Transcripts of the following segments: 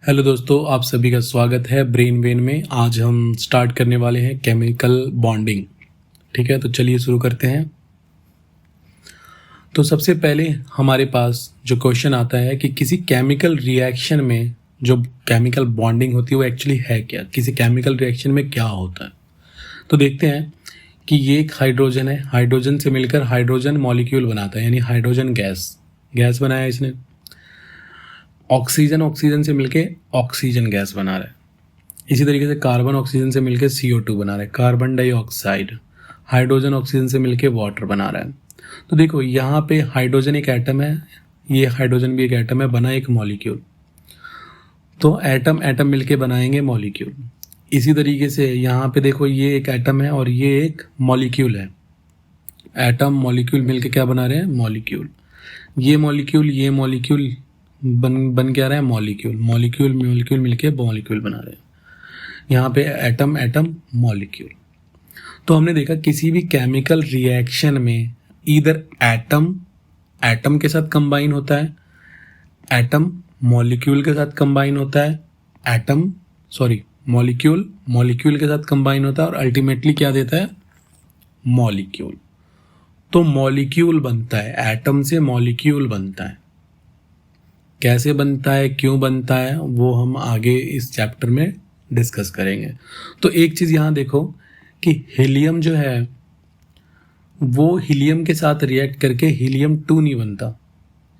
Hello दोस्तों, आप सभी का स्वागत है ब्रेन वेन में। आज हम स्टार्ट करने वाले हैं केमिकल बॉन्डिंग। ठीक है, तो चलिए शुरू करते हैं। तो सबसे पहले हमारे पास जो क्वेश्चन आता है कि किसी केमिकल रिएक्शन में जो केमिकल बॉन्डिंग होती है वो एक्चुअली है क्या, किसी केमिकल रिएक्शन में क्या होता है। तो देखते हैं कि ये एक हाइड्रोजन है, हाइड्रोजन से मिलकर हाइड्रोजन मॉलिक्यूल बनाता है, यानी हाइड्रोजन गैस बनाया इसने। ऑक्सीजन से मिलके ऑक्सीजन गैस बना रहा है। इसी तरीके से कार्बन ऑक्सीजन से मिलके CO2 बना रहा है, कार्बन डाइऑक्साइड। हाइड्रोजन ऑक्सीजन से मिलके वाटर बना रहा है। तो देखो यहाँ पे हाइड्रोजन एक एटम है, ये हाइड्रोजन भी एक एटम है, बना एक मॉलिक्यूल। तो एटम एटम मिलके बनाएंगे मॉलिक्यूल। इसी तरीके से यहाँ पे देखो ये एक एटम है और ये एक मॉलिक्यूल है। एटम मॉलिक्यूल मिलके क्या बना रहे हैं, मॉलिक्यूल। ये मॉलिक्यूल बन क्या रहा है, मॉलिक्यूल मिलके मॉलिक्यूल बना रहे हैं। यहाँ पे एटम एटम मॉलिक्यूल। तो हमने देखा किसी भी केमिकल रिएक्शन में इधर एटम के साथ कंबाइन होता है, एटम मॉलिक्यूल के साथ कंबाइन होता है, मॉलिक्यूल के साथ कंबाइन होता है और अल्टीमेटली क्या देता है, मॉलिक्यूल। तो मॉलिक्यूल बनता है, एटम से मॉलिक्यूल बनता है। कैसे बनता है, क्यों बनता है, वो हम आगे इस चैप्टर में डिस्कस करेंगे। तो एक चीज़ यहाँ देखो कि हीलियम जो है वो हीलियम के साथ रिएक्ट करके हीलियम-2 नहीं बनता।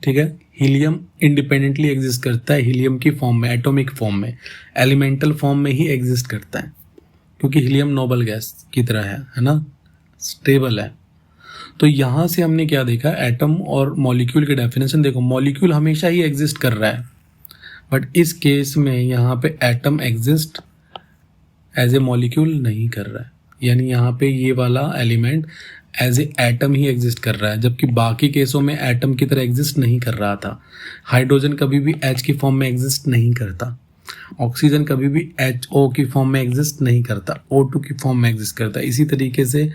ठीक है, हीलियम इंडिपेंडेंटली एग्जिस्ट करता है, हीलियम की फॉर्म में, एटॉमिक फॉर्म में, एलिमेंटल फॉर्म में ही एग्जिस्ट करता है, क्योंकि हीलियम नोबल गैस की तरह है ना, स्टेबल है। तो यहाँ से हमने क्या देखा, एटम और मॉलिक्यूल की डेफिनेशन देखो। मॉलिक्यूल हमेशा ही एग्जिस्ट कर रहा है, बट इस केस में यहाँ पे atom exist as a molecule नहीं कर रहा है, यानी यहाँ पे ये वाला एलिमेंट एज ए एटम ही एग्जिस्ट कर रहा है, जबकि बाकी केसों में एटम की तरह एग्जिस्ट नहीं कर रहा था। हाइड्रोजन कभी भी H की फॉर्म में एग्जिस्ट नहीं करता, ऑक्सीजन कभी भी HO की फॉर्म में एग्जिस्ट नहीं करता, O2 की फॉर्म में एग्जिस्ट करता है। इसी तरीके से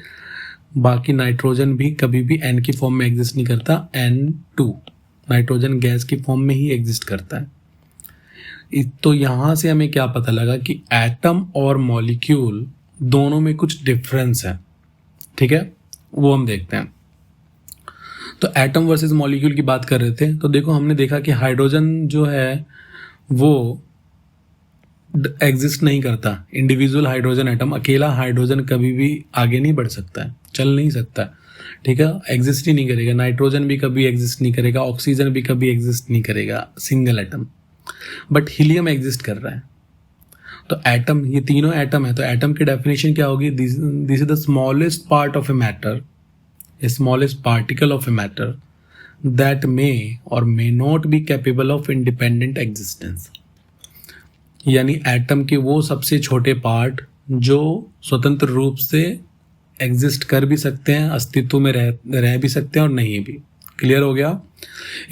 बाकी नाइट्रोजन भी कभी भी N की फॉर्म में एग्जिस्ट नहीं करता, N2 नाइट्रोजन गैस की फॉर्म में ही एग्जिस्ट करता है। तो यहाँ से हमें क्या पता लगा कि एटम और मॉलिक्यूल दोनों में कुछ डिफरेंस है। ठीक है, वो हम देखते हैं। तो एटम वर्सेस मॉलिक्यूल की बात कर रहे थे, तो देखो हमने देखा कि हाइड्रोजन जो है वो एग्जिस्ट नहीं करता। इंडिविजुअल हाइड्रोजन एटम, अकेला हाइड्रोजन कभी भी आगे नहीं बढ़ सकता है, चल नहीं सकता। ठीक है, एग्जिस्ट ही नहीं करेगा। नाइट्रोजन भी कभी एग्जिस्ट नहीं करेगा, ऑक्सीजन भी कभी एग्जिस्ट नहीं करेगा, single atom. But helium exist कर रहा है। तो एटम, ये तीनों एटम है, तो एटम की डेफिनेशन क्या होगी, this is the smallest part of a matter, smallest particle of a matter that may or may not be capable of independent existence. यानी एटम के वो सबसे छोटे पार्ट जो स्वतंत्र रूप से एग्जिस्ट कर भी सकते हैं, अस्तित्व में रह भी सकते हैं और नहीं भी। क्लियर हो गया।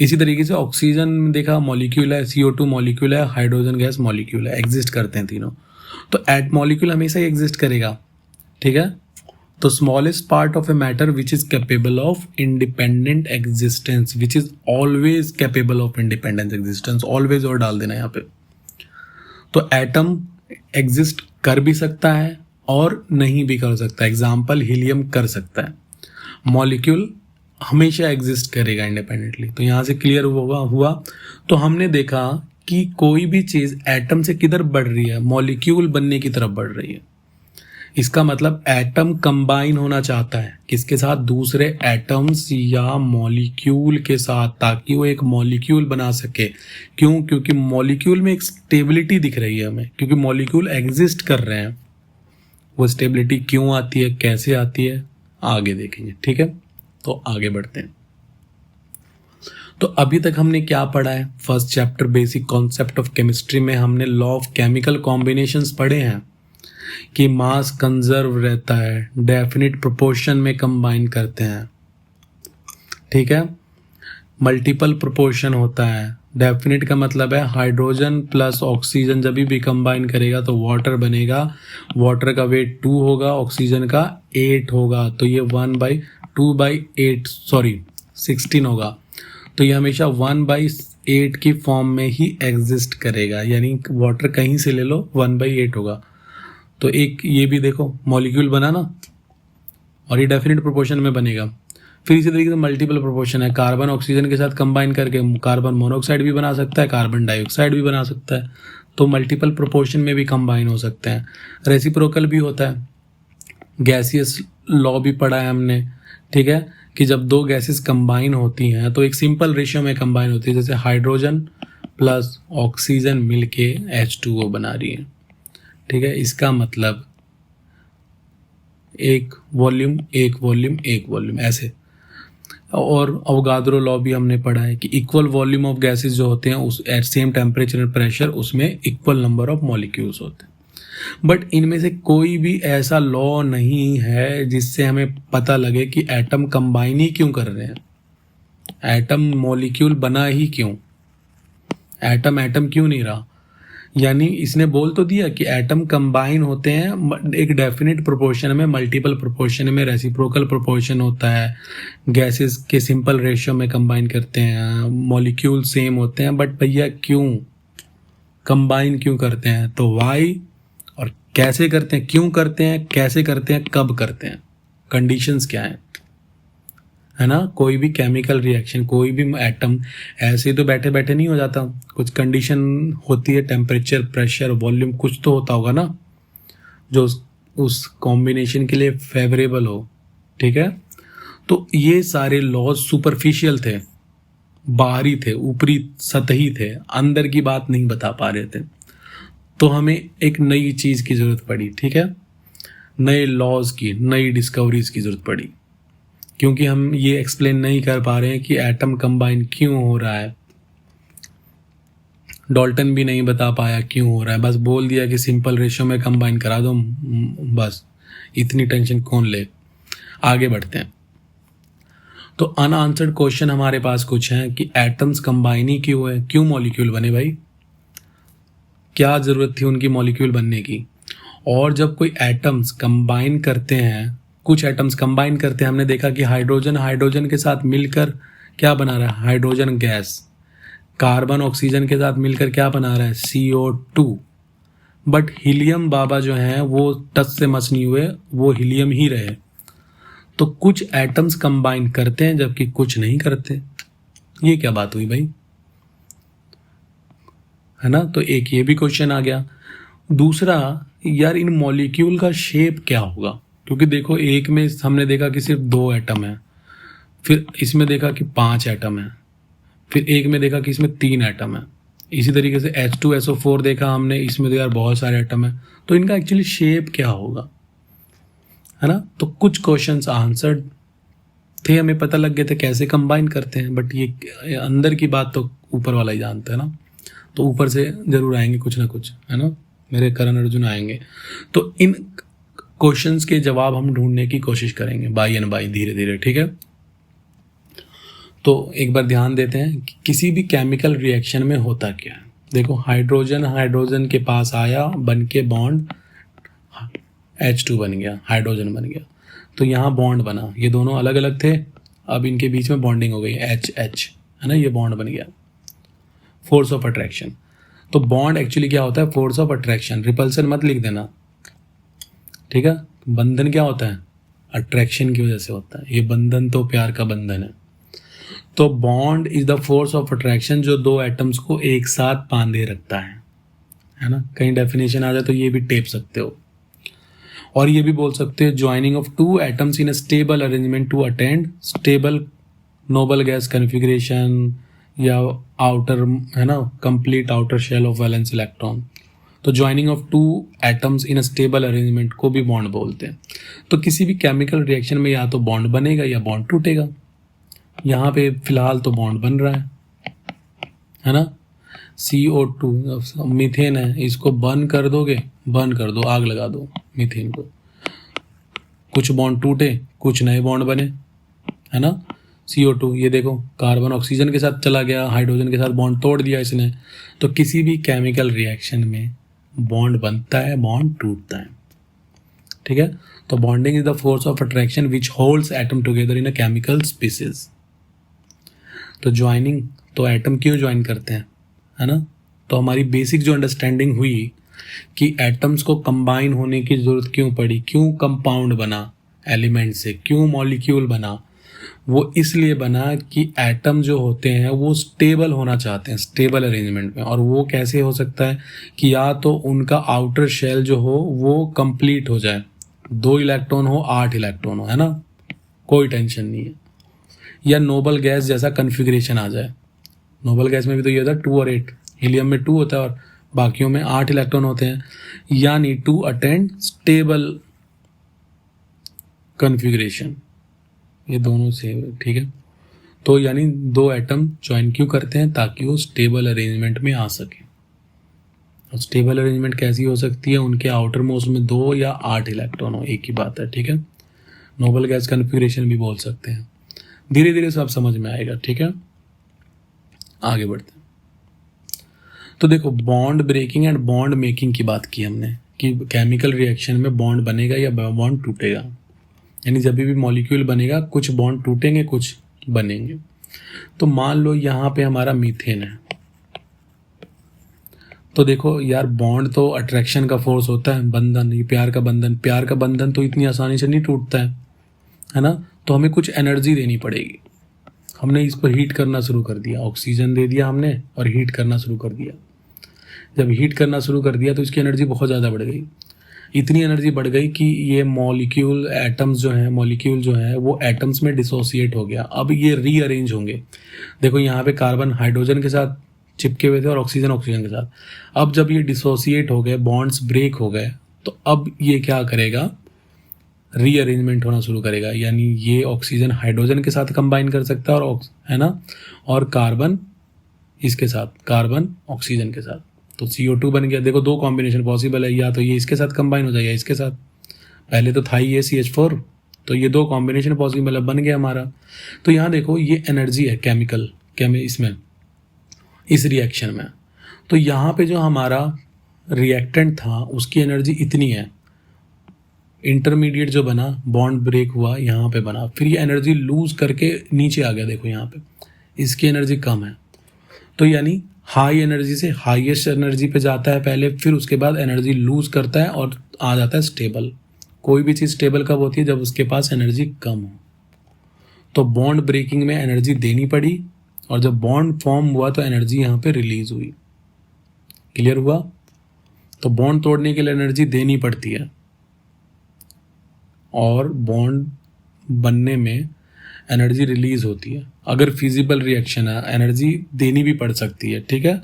इसी तरीके से ऑक्सीजन में देखा मॉलिक्यूल है, CO2 मॉलिक्यूल है, हाइड्रोजन गैस मॉलिक्यूल है, एग्जिस्ट करते हैं तीनों। तो एट मॉलिक्यूल हमेशा ही एग्जिस्ट करेगा। ठीक है, तो smallest part of a matter which is capable of independent existence, which is always capable of independent existence, always और डाल देना यहाँ पे। तो एटम एग्जिस्ट कर भी सकता है और नहीं भी कर सकता। एग्जाम्पल, हीलियम कर सकता है। मॉलिक्यूल हमेशा एग्जिस्ट करेगा इंडिपेंडेंटली। तो यहाँ से क्लियर हुआ। तो हमने देखा कि कोई भी चीज़ एटम से किधर बढ़ रही है, मॉलिक्यूल बनने की तरफ बढ़ रही है। इसका मतलब एटम कंबाइन होना चाहता है किसके साथ, दूसरे एटम्स या मॉलिक्यूल के साथ, ताकि वो एक मॉलिक्यूल बना सके। क्यों, क्योंकि मॉलिक्यूल में एक स्टेबिलिटी दिख रही है हमें, क्योंकि मॉलिक्यूल एग्जिस्ट कर रहे हैं। वो स्टेबिलिटी क्यों आती है, कैसे आती है, आगे देखेंगे। ठीक है, तो आगे बढ़ते हैं। तो अभी तक हमने क्या पढ़ा है, first chapter basic concept of chemistry में हमने लॉ ऑफ केमिकल कॉम्बिनेशंस पढ़े हैं कि मास कंजर्व रहता है, डेफिनिट प्रोपोर्शन में कंबाइन करते हैं। ठीक है, मल्टीपल प्रोपोर्शन होता है। डेफिनिट का मतलब है हाइड्रोजन प्लस ऑक्सीजन जब भी कंबाइन करेगा तो वाटर बनेगा। वाटर का वेट 2 होगा, ऑक्सीजन का 8 होगा, तो ये 1/2/8 16 होगा। तो ये हमेशा 1/8 8 की फॉर्म में ही एग्जिस्ट करेगा, यानी वाटर कहीं से ले लो 1/8 होगा। तो एक ये भी देखो मॉलिक्यूल बना ना, और ये डेफिनेट प्रोपोर्शन में बनेगा। फिर इसी तरीके से मल्टीपल प्रोपोर्शन है, कार्बन ऑक्सीजन के साथ कंबाइन करके कार्बन मोनोऑक्साइड भी बना सकता है, कार्बन डाइऑक्साइड भी बना सकता है, तो मल्टीपल प्रोपोर्शन में भी कंबाइन हो सकते हैं। रेसिप्रोकल भी होता है, गैसियस लॉ भी पढ़ा है हमने, ठीक है, कि जब दो गैसेस कंबाइन होती हैं तो एक सिंपल रेशियो में कंबाइन होती है, जैसे हाइड्रोजन प्लस ऑक्सीजन मिलके H2O बना रही है, ठीक है। इसका मतलब एक वॉल्यूम एक वॉल्यूम एक वॉल्यूम ऐसे। और अवोगाद्रो लॉ भी हमने पढ़ा है कि इक्वल वॉल्यूम ऑफ गैसेस जो होते हैं उस at same temperature and pressure उसमें इक्वल नंबर ऑफ मॉलिक्यूल्स होते हैं। बट इनमें से कोई भी ऐसा लॉ नहीं है जिससे हमें पता लगे कि एटम कंबाइन ही क्यों कर रहे हैं, एटम मॉलिक्यूल बना ही क्यों, एटम एटम क्यों नहीं रहा। यानी इसने बोल तो दिया कि एटम कंबाइन होते हैं एक डेफिनेट प्रोपोर्शन में, मल्टीपल प्रोपोर्शन में, रेसिप्रोकल प्रोपोर्शन होता है, गैसेस के सिंपल रेशियो में कंबाइन करते हैं, मॉलिक्यूल सेम होते हैं, बट भैया क्यों कंबाइन क्यों करते हैं, तो वाई और कैसे करते हैं, क्यों करते हैं, कैसे करते हैं, कब करते हैं, कंडीशंस क्या हैं, है ना। कोई भी केमिकल रिएक्शन, कोई भी एटम ऐसे ही तो बैठे बैठे नहीं हो जाता, कुछ कंडीशन होती है, टेम्परेचर, प्रेशर, वॉल्यूम, कुछ तो होता होगा ना जो उस कॉम्बिनेशन के लिए फेवरेबल हो, ठीक है। तो ये सारे लॉज सुपरफिशियल थे, बाहरी थे, ऊपरी सतही थे, अंदर की बात नहीं बता पा रहे थे। तो हमें एक नई चीज की जरूरत पड़ी, ठीक है, नए लॉज की, नई डिस्कवरीज की जरूरत पड़ी, क्योंकि हम ये एक्सप्लेन नहीं कर पा रहे हैं कि एटम कंबाइन क्यों हो रहा है। डाल्टन भी नहीं बता पाया क्यों हो रहा है, बस बोल दिया कि सिंपल रेशियो में कंबाइन करा दो, बस इतनी टेंशन कौन ले। आगे बढ़ते हैं। तो अनआंसर्ड क्वेश्चन हमारे पास कुछ हैं कि एटम्स कंबाइन ही क्यों है, क्यों मॉलिक्यूल बने भाई, क्या जरूरत थी उनकी मॉलिक्यूल बनने की। और जब कोई एटम्स कंबाइन करते हैं, कुछ एटम्स कंबाइन करते हैं, हमने देखा कि हाइड्रोजन हाइड्रोजन के साथ मिलकर क्या बना रहा है, हाइड्रोजन गैस, कार्बन ऑक्सीजन के साथ मिलकर क्या बना रहा है, CO2। बट हीलियम बाबा जो हैं वो टच से मच नहीं हुए, वो हीलियम ही रहे। तो कुछ एटम्स कंबाइन करते हैं जबकि कुछ नहीं करते, ये क्या बात हुई भाई, है ना। तो एक ये भी क्वेश्चन आ गया। दूसरा, यार इन मॉलिक्यूल का शेप क्या होगा, क्योंकि देखो एक में हमने देखा कि सिर्फ 2 एटम है, फिर इसमें देखा कि 5 एटम है, फिर एक में देखा कि इसमें 3 एटम है, इसी तरीके से H2SO4 देखा हमने, इसमें तो यार बहुत सारे एटम है। तो इनका एक्चुअली शेप क्या होगा, है ना। तो कुछ क्वेश्चंस आंसर्ड थे, हमें पता लग गए थे कैसे कंबाइन करते हैं, बट ये अंदर की बात तो ऊपर वाला ही जानता है ना। तो ऊपर से जरूर आएंगे कुछ ना कुछ, है ना, मेरे करण अर्जुन आएंगे। तो इन क्वेश्चंस के जवाब हम ढूंढने की कोशिश करेंगे बाय एंड बाय, धीरे धीरे, ठीक है। तो एक बार ध्यान देते हैं कि किसी भी केमिकल रिएक्शन में होता क्या है। देखो हाइड्रोजन हाइड्रोजन के पास आया, बन के बॉन्ड H2 बन गया, हाइड्रोजन बन गया, तो यहाँ बॉन्ड बना, ये दोनों अलग अलग थे, अब इनके बीच में बॉन्डिंग हो गई HH, है ना, ये बॉन्ड बन गया। फोर्स ऑफ अट्रैक्शन, तो बॉन्ड एक्चुअली क्या होता है, फोर्स ऑफ अट्रैक्शन, रिपल्सन मत लिख देना, ठीक है। बंधन क्या होता है, अट्रैक्शन की वजह से होता है, ये बंधन तो प्यार का बंधन है। तो bond is the force of attraction जो 2 एटम्स को एक साथ बांधे रखता है ना। कहीं डेफिनेशन आ जाए तो ये भी टेप सकते हो, और ये भी बोल सकते हो joining of 2 atoms in a stable arrangement to attain stable noble gas configuration, या आउटर, है ना, complete outer shell of valence electron. तो joining of 2 atoms in a stable arrangement को भी बॉन्ड बोलते हैं। तो किसी भी केमिकल रिएक्शन में या तो बॉन्ड बनेगा या बॉन्ड टूटेगा। यहाँ पे फिलहाल तो बॉन्ड बन रहा है ना। CO2 मीथेन है, इसको बर्न कर दोगे, बर्न कर दो, आग लगा दो मीथेन को, कुछ बॉन्ड टूटे, कुछ नए बॉन्ड बने, है ना। CO2 ये देखो कार्बन ऑक्सीजन के साथ चला गया, हाइड्रोजन के साथ बॉन्ड तोड़ दिया इसने। तो किसी भी केमिकल रिएक्शन में बॉन्ड बनता है, बॉन्ड टूटता है, ठीक है। तो bonding is the force of attraction which holds atom together in a chemical species. तो ज्वाइनिंग, तो एटम क्यों ज्वाइन करते हैं, है ना। तो हमारी बेसिक जो अंडरस्टैंडिंग हुई कि एटम्स को कंबाइन होने की ज़रूरत क्यों पड़ी, क्यों कंपाउंड बना एलिमेंट से, क्यों मॉलिक्यूल बना, वो इसलिए बना कि एटम जो होते हैं वो स्टेबल होना चाहते हैं, स्टेबल अरेंजमेंट में। और वो कैसे हो सकता है कि या तो उनका आउटर शेल जो हो वो कंप्लीट हो जाए, 2 इलेक्ट्रॉन हो 8 इलेक्ट्रॉन हो, है ना, कोई टेंशन नहीं है, या नोबल गैस जैसा कन्फिग्रेशन आ जाए। नोबल गैस में भी तो ये होता है 2 और 8, हीलियम में 2 होता है और बाकियों में 8 इलेक्ट्रॉन होते हैं, यानी टू अटेंड स्टेबल कन्फिग्रेशन, ये दोनों से, ठीक है। तो यानी 2 एटम ज्वाइन क्यों करते हैं, ताकि वो स्टेबल अरेंजमेंट में आ सके। और स्टेबल अरेंजमेंट कैसी हो सकती है, उनके आउटर मोस्ट में 2 या 8 इलेक्ट्रॉन हो, एक ही बात है, ठीक है। नोबल गैस कन्फिग्रेशन भी बोल सकते हैं। धीरे धीरे सब समझ में आएगा, ठीक है। आगे बढ़ते हैं। तो देखो, bond breaking and bond making की बात की हमने कि केमिकल रिएक्शन में बॉन्ड बनेगा या बॉन्ड टूटेगा, यानी जब भी मॉलिक्यूल बनेगा कुछ बॉन्ड टूटेंगे कुछ बनेंगे। तो मान लो यहाँ पे हमारा मीथेन है, तो देखो यार, बॉन्ड तो अट्रैक्शन का फोर्स होता है, बंधन, ये प्यार का बंधन, प्यार का बंधन तो इतनी आसानी से नहीं टूटता है ना। तो हमें कुछ एनर्जी देनी पड़ेगी। हमने इसको हीट करना शुरू कर दिया, ऑक्सीजन दे दिया हमने और हीट करना शुरू कर दिया। जब हीट करना शुरू कर दिया तो इसकी एनर्जी बहुत ज़्यादा बढ़ गई। इतनी एनर्जी बढ़ गई कि ये मॉलिक्यूल एटम्स जो हैं, मॉलिक्यूल जो है वो एटम्स में डिसोसिएट हो गया। अब ये रीअरेंज होंगे। देखो यहाँ पे कार्बन हाइड्रोजन के साथ चिपके हुए थे और ऑक्सीजन ऑक्सीजन के साथ। अब जब ये डिसोसिएट हो गए, बॉन्ड्स ब्रेक हो गए, तो अब ये क्या करेगा, रीअरेंजमेंट होना शुरू करेगा। यानी ये ऑक्सीजन हाइड्रोजन के साथ कंबाइन कर सकता है और, है ना, और कार्बन इसके साथ, कार्बन ऑक्सीजन के साथ, तो CO2 बन गया। देखो 2 कॉम्बिनेशन पॉसिबल है, या तो ये इसके साथ कंबाइन हो जाए या इसके साथ। पहले तो था ये CH4, तो ये 2 कॉम्बिनेशन पॉसिबल है, बन गया हमारा। तो यहाँ देखो ये एनर्जी है केमिकल इसमें, इस रिएक्शन में। तो यहाँ पे जो हमारा रिएक्टेंट था उसकी एनर्जी इतनी है, इंटरमीडिएट जो बना, बॉन्ड ब्रेक हुआ, यहाँ पे बना, फिर ये एनर्जी लूज करके नीचे आ गया। देखो यहाँ पे इसकी एनर्जी कम है, तो यानी हाई एनर्जी से हाईएस्ट एनर्जी पे जाता है पहले, फिर उसके बाद एनर्जी लूज करता है और आ जाता है स्टेबल। कोई भी चीज़ स्टेबल कब होती है, जब उसके पास एनर्जी कम हो। तो बॉन्ड ब्रेकिंग में एनर्जी देनी पड़ी, और जब बॉन्ड फॉर्म हुआ तो एनर्जी यहाँ पे रिलीज हुई। क्लियर हुआ। तो बॉन्ड तोड़ने के लिए एनर्जी देनी पड़ती है, और बॉन्ड बनने में एनर्जी रिलीज होती है। अगर फिजिबल रिएक्शन है एनर्जी देनी भी पड़ सकती है, ठीक है।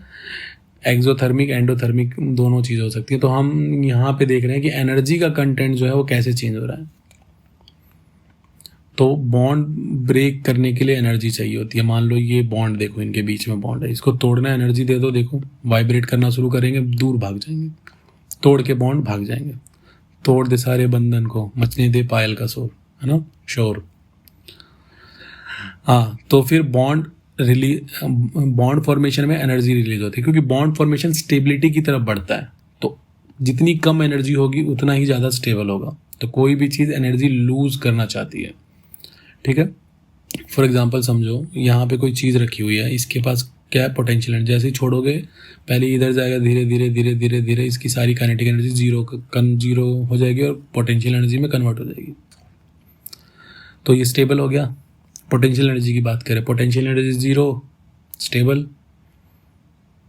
एक्सोथर्मिक एंडोथर्मिक दोनों चीज़ हो सकती है। तो हम यहाँ पे देख रहे हैं कि एनर्जी का कंटेंट जो है वो कैसे चेंज हो रहा है। तो बॉन्ड ब्रेक करने के लिए एनर्जी चाहिए होती है। मान लो ये बॉन्ड, देखो इनके बीच में बॉन्ड है, इसको तोड़ना, एनर्जी दे दो, देखो वाइब्रेट करना शुरू करेंगे, दूर भाग जाएंगे, तोड़ के बॉन्ड भाग जाएंगे। तोड़ दे सारे बंधन को, मचने दे पायल का शोर, है ना, शोर। हाँ, तो फिर बॉन्ड फॉर्मेशन में एनर्जी रिलीज होती है, क्योंकि बॉन्ड फॉर्मेशन स्टेबिलिटी की तरफ बढ़ता है। तो जितनी कम एनर्जी होगी उतना ही ज़्यादा स्टेबल होगा। तो कोई भी चीज़ एनर्जी लूज करना चाहती है, ठीक है। फॉर एग्जांपल समझो यहाँ पे कोई चीज़ रखी हुई है, इसके पास क्या है, पोटेंशियल एनर्जी। जैसे ही छोड़ोगे पहले इधर जाएगा, धीरे धीरे धीरे धीरे धीरे इसकी सारी काइनेटिक एनर्जी जीरो हो जाएगी और पोटेंशियल एनर्जी में कन्वर्ट हो जाएगी। तो ये स्टेबल हो गया। पोटेंशियल एनर्जी की बात करें, पोटेंशियल एनर्जी 0, स्टेबल,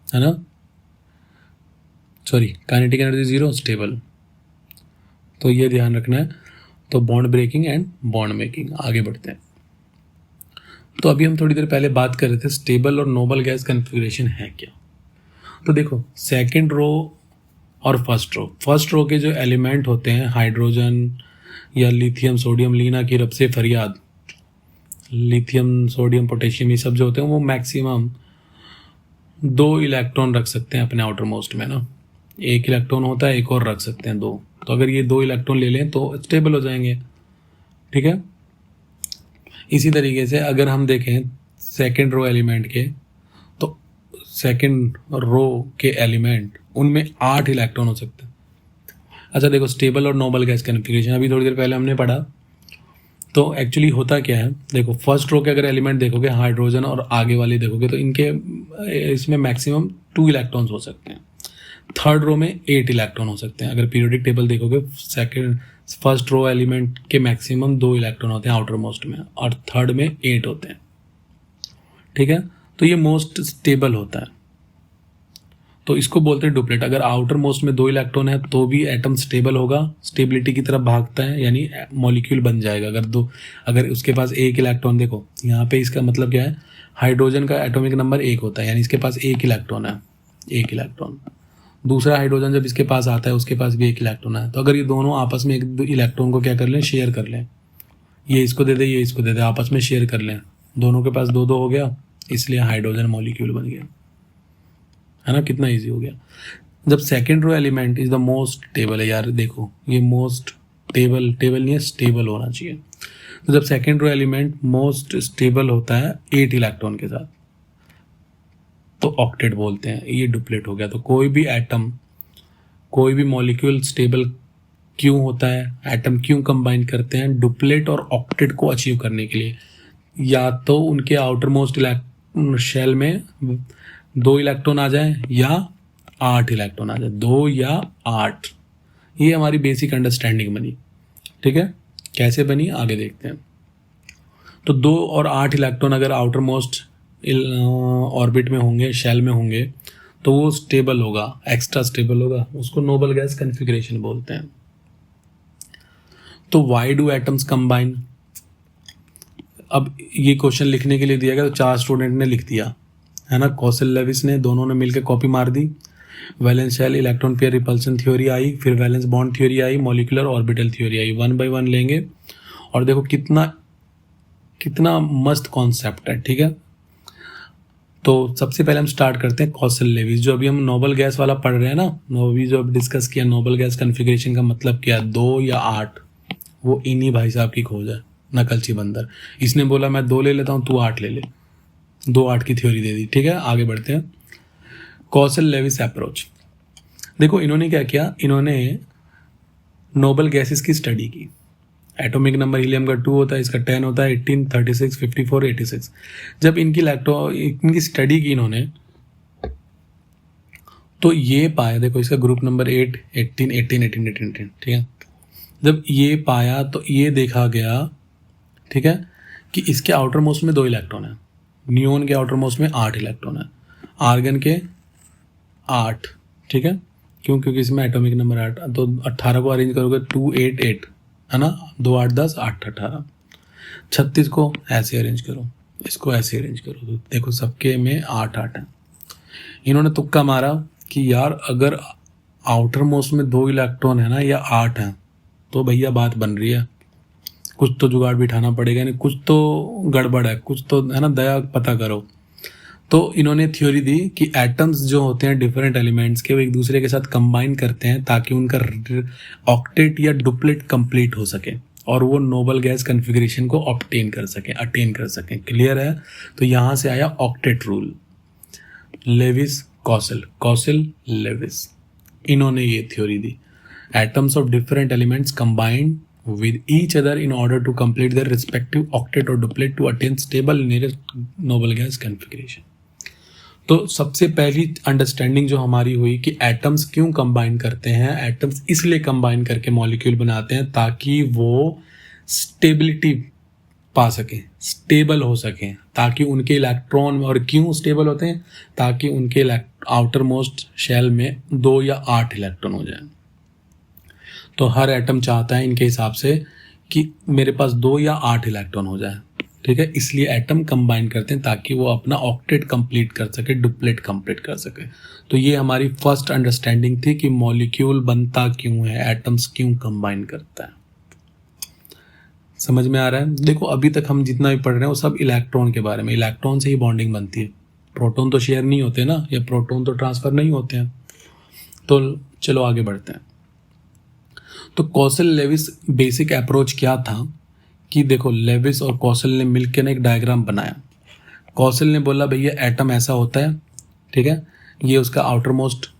है ना, सॉरी, काइनेटिक एनर्जी 0, स्टेबल। तो ये ध्यान रखना है। तो bond breaking and bond making, आगे बढ़ते हैं। तो अभी हम थोड़ी देर पहले बात कर रहे थे स्टेबल और नोबल गैस कन्फिग्रेशन है क्या। तो देखो सेकंड रो और फर्स्ट रो के जो एलिमेंट होते हैं, हाइड्रोजन या लिथियम सोडियम, लीना की रब से फरियाद, लिथियम सोडियम पोटेशियम, ये सब जो होते हैं वो मैक्सिमम 2 इलेक्ट्रॉन रख सकते हैं अपने आउटर मोस्ट में ना। 1 इलेक्ट्रॉन होता है, एक और रख सकते हैं 2। तो अगर ये 2 इलेक्ट्रॉन ले लें तो स्टेबल हो जाएंगे, ठीक है। इसी तरीके से अगर हम देखें सेकंड रो एलिमेंट के, तो सेकंड रो के एलिमेंट उनमें 8 इलेक्ट्रॉन हो सकते हैं। अच्छा देखो, स्टेबल और नोबल गैस कन्फिग्रेशन अभी थोड़ी देर पहले हमने पढ़ा तो एक्चुअली होता क्या है, देखो फर्स्ट रो के अगर एलिमेंट देखोगे हाइड्रोजन और आगे वाले देखोगे तो इनके इसमें मैक्सिमम 2 इलेक्ट्रॉन्स हो सकते हैं। थर्ड रो में 8 इलेक्ट्रॉन हो सकते हैं। अगर पीरियोडिक टेबल देखोगे फर्स्ट रो एलिमेंट के मैक्सिमम 2 इलेक्ट्रॉन होते हैं आउटर मोस्ट में, और थर्ड में 8 होते हैं। ठीक है, तो ये मोस्ट स्टेबल होता है, तो इसको बोलते हैं डुप्लेट। अगर आउटर मोस्ट में 2 इलेक्ट्रॉन है तो भी एटम स्टेबल होगा, स्टेबिलिटी की तरफ भागता है, यानी मॉलिक्यूल बन जाएगा। अगर उसके पास 1 इलेक्ट्रॉन, देखो यहाँ पे इसका मतलब क्या है, हाइड्रोजन का एटॉमिक नंबर 1 होता है, यानी इसके पास 1 इलेक्ट्रॉन है, 1 इलेक्ट्रॉन। दूसरा हाइड्रोजन जब इसके पास आता है उसके पास भी 1 इलेक्ट्रॉन है। तो अगर ये दोनों आपस में 1 इलेक्ट्रॉन को क्या कर लें, शेयर कर लें, ये इसको दे दे, ये इसको दे दे, आपस में शेयर कर लें, दोनों के पास 2-2 हो गया, इसलिए हाइड्रोजन मॉलिक्यूल बन गया, है ना। कितना इजी हो गया। जब second row element is the most stable है, यार देखो ये मोस्ट टेबल नहीं है, स्टेबल होना चाहिए। तो जब second row element most stable होता है 8 इलेक्ट्रॉन के साथ, तो ऑक्टेट बोलते हैं, ये डुप्लेट हो गया। तो कोई भी एटम, कोई भी मॉलिक्यूल स्टेबल क्यों होता है, एटम क्यों कंबाइन करते हैं, डुप्लेट और ऑक्टेट को अचीव करने के लिए। या तो उनके आउटर मोस्ट शेल में 2 इलेक्ट्रॉन आ जाए या 8 इलेक्ट्रॉन आ जाए, 2 या 8। ये हमारी बेसिक अंडरस्टैंडिंग बनी। ठीक है, कैसे बनी आगे देखते हैं। तो 2 और 8 इलेक्ट्रॉन अगर आउटर मोस्ट ऑर्बिट में होंगे, शेल में होंगे, तो वो स्टेबल होगा, एक्स्ट्रा स्टेबल होगा, उसको नोबल गैस कॉन्फ़िगरेशन बोलते हैं। तो व्हाई डू एटम्स कंबाइन। अब ये क्वेश्चन लिखने के लिए दिया गया तो 4 स्टूडेंट ने लिख दिया, है ना। कौशल लेविस ने, दोनों ने मिलकर कॉपी मार दी। Valence shell electron pair repulsion theory आई, फिर वैलेंस बॉन्ड थ्योरी आई, मॉलिक्यूलर ऑर्बिटल थ्योरी आई। 1 by 1 लेंगे और देखो कितना मस्त कॉन्सेप्ट है। ठीक है, तो सबसे पहले हम स्टार्ट करते हैं कौशल लेविस। जो अभी हम नोबल गैस वाला पढ़ रहे हैं ना, अभी जो डिस्कस किया नोबल गैस कॉन्फ़िगरेशन का मतलब क्या, 2 या 8, वो इन्हीं भाई साहब की खोज है, नकलची बंदर। इसने बोला मैं 2 ले लेता हूँ, तू 8 ले ले, 2-8 की थ्योरी दे दी। ठीक है, आगे बढ़ते हैं। कौशल लेविस अप्रोच। देखो इन्होंने क्या किया, इन्होंने नोबल गैसेस की स्टडी की। एटॉमिक नंबर हीलियम का 2 होता है, इसका 10 होता है, 18, 36, 54, 86। जब इनकी स्टडी की इन्होंने, तो ये पाया, देखो इसका ग्रुप नंबर 8, 18, 18, 18, 18, 18। ठीक है, जब ये पाया तो ये देखा गया, ठीक है, कि इसके आउटर मोस्ट में 2 इलेक्ट्रॉन है, नियोन के आउटर मोस्ट में 8 इलेक्ट्रॉन है, आर्गन के 8। ठीक है, क्योंकि इसमें एटॉमिक नंबर 8, तो 18 को अरेंज करोगे 2, 8, 8, है ना, 2, 8, 10, 8, 18। 36 को ऐसे अरेंज करो, इसको ऐसे अरेंज करो, तो देखो सबके में 8, 8 है। इन्होंने तुक्का मारा कि यार अगर आउटर मोस्ट में 2 इलेक्ट्रॉन है ना या 8 है, तो भैया बात बन रही है, कुछ तो जुगाड़ बिठाना पड़ेगा, नहीं कुछ तो गड़बड़ है, कुछ तो है ना, दया पता करो। तो इन्होंने थ्योरी दी कि एटम्स जो होते हैं डिफरेंट एलिमेंट्स के, वो एक दूसरे के साथ कंबाइन करते हैं ताकि उनका ऑक्टेट या डुप्लेट कंप्लीट हो सके और वो नोबल गैस कॉन्फ़िगरेशन को अटेन कर सकें। क्लियर है, तो यहाँ से आया ऑक्टेट रूल। लेविस कौशल लेविस, इन्होंने ये theory the, atoms of different elements combined with each other in order to complete their respective octet or duplet to attain stable nearest noble gas configuration। तो सबसे पहली अंडरस्टैंडिंग जो हमारी हुई कि atoms क्यों कंबाइन करते हैं, एटम्स इसलिए कंबाइन करके मॉलिक्यूल बनाते हैं ताकि वो स्टेबिलिटी पा सकें, स्टेबल हो सकें, ताकि उनके इलेक्ट्रॉन, और क्यों स्टेबल होते हैं, ताकि उनके आउटर मोस्ट शेल में 2 या 8 इलेक्ट्रॉन हो जाए। तो हर एटम चाहता है इनके हिसाब से कि मेरे पास 2 या 8 इलेक्ट्रॉन हो जाए। ठीक है, इसलिए एटम कंबाइन करते हैं ताकि वो अपना ऑक्टेट कंप्लीट कर सके, डुप्लेट कंप्लीट कर सके। तो ये हमारी फर्स्ट अंडरस्टैंडिंग थी कि मॉलिक्यूल बनता क्यों है, एटम्स क्यों कंबाइन करता है। समझ में आ रहा है। देखो अभी तक हम जितना भी पढ़ रहे हैं वो सब इलेक्ट्रॉन के बारे में, इलेक्ट्रॉन से ही बॉन्डिंग बनती है, प्रोटॉन तो शेयर नहीं होते ना, या प्रोटॉन तो ट्रांसफर नहीं होते हैं। तो चलो आगे बढ़ते हैं। तो कौशल लेविस बेसिक अप्रोच क्या था कि देखो लेविस और कौशल ने मिलकर एक डायग्राम बनाया। कौशल ने बोला भैया एटम ऐसा होता है, ठीक है, ये उसका आउटर मोस्ट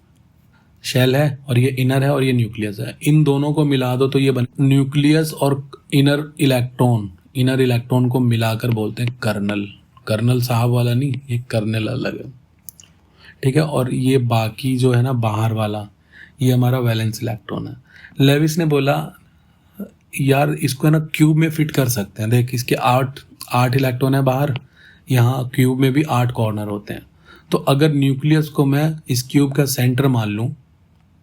शेल है और ये इनर है और ये न्यूक्लियस है, इन दोनों को मिला दो तो ये न्यूक्लियस और इनर इलेक्ट्रॉन इनर इलेक्ट्रॉन को मिलाकर बोलते हैं कर्नल। कर्नल साहब वाला नहीं, ये कर्नल अलग है, ठीक है। और ये बाकी जो है ना बाहर वाला, ये हमारा वैलेंस इलेक्ट्रॉन है। लेविस ने बोला यार इसको है ना क्यूब में फिट कर सकते हैं, देख इसके 8 इलेक्ट्रॉन है बाहर, यहाँ क्यूब में भी 8 कॉर्नर होते हैं। तो अगर न्यूक्लियस को मैं इस क्यूब का सेंटर मान लूँ,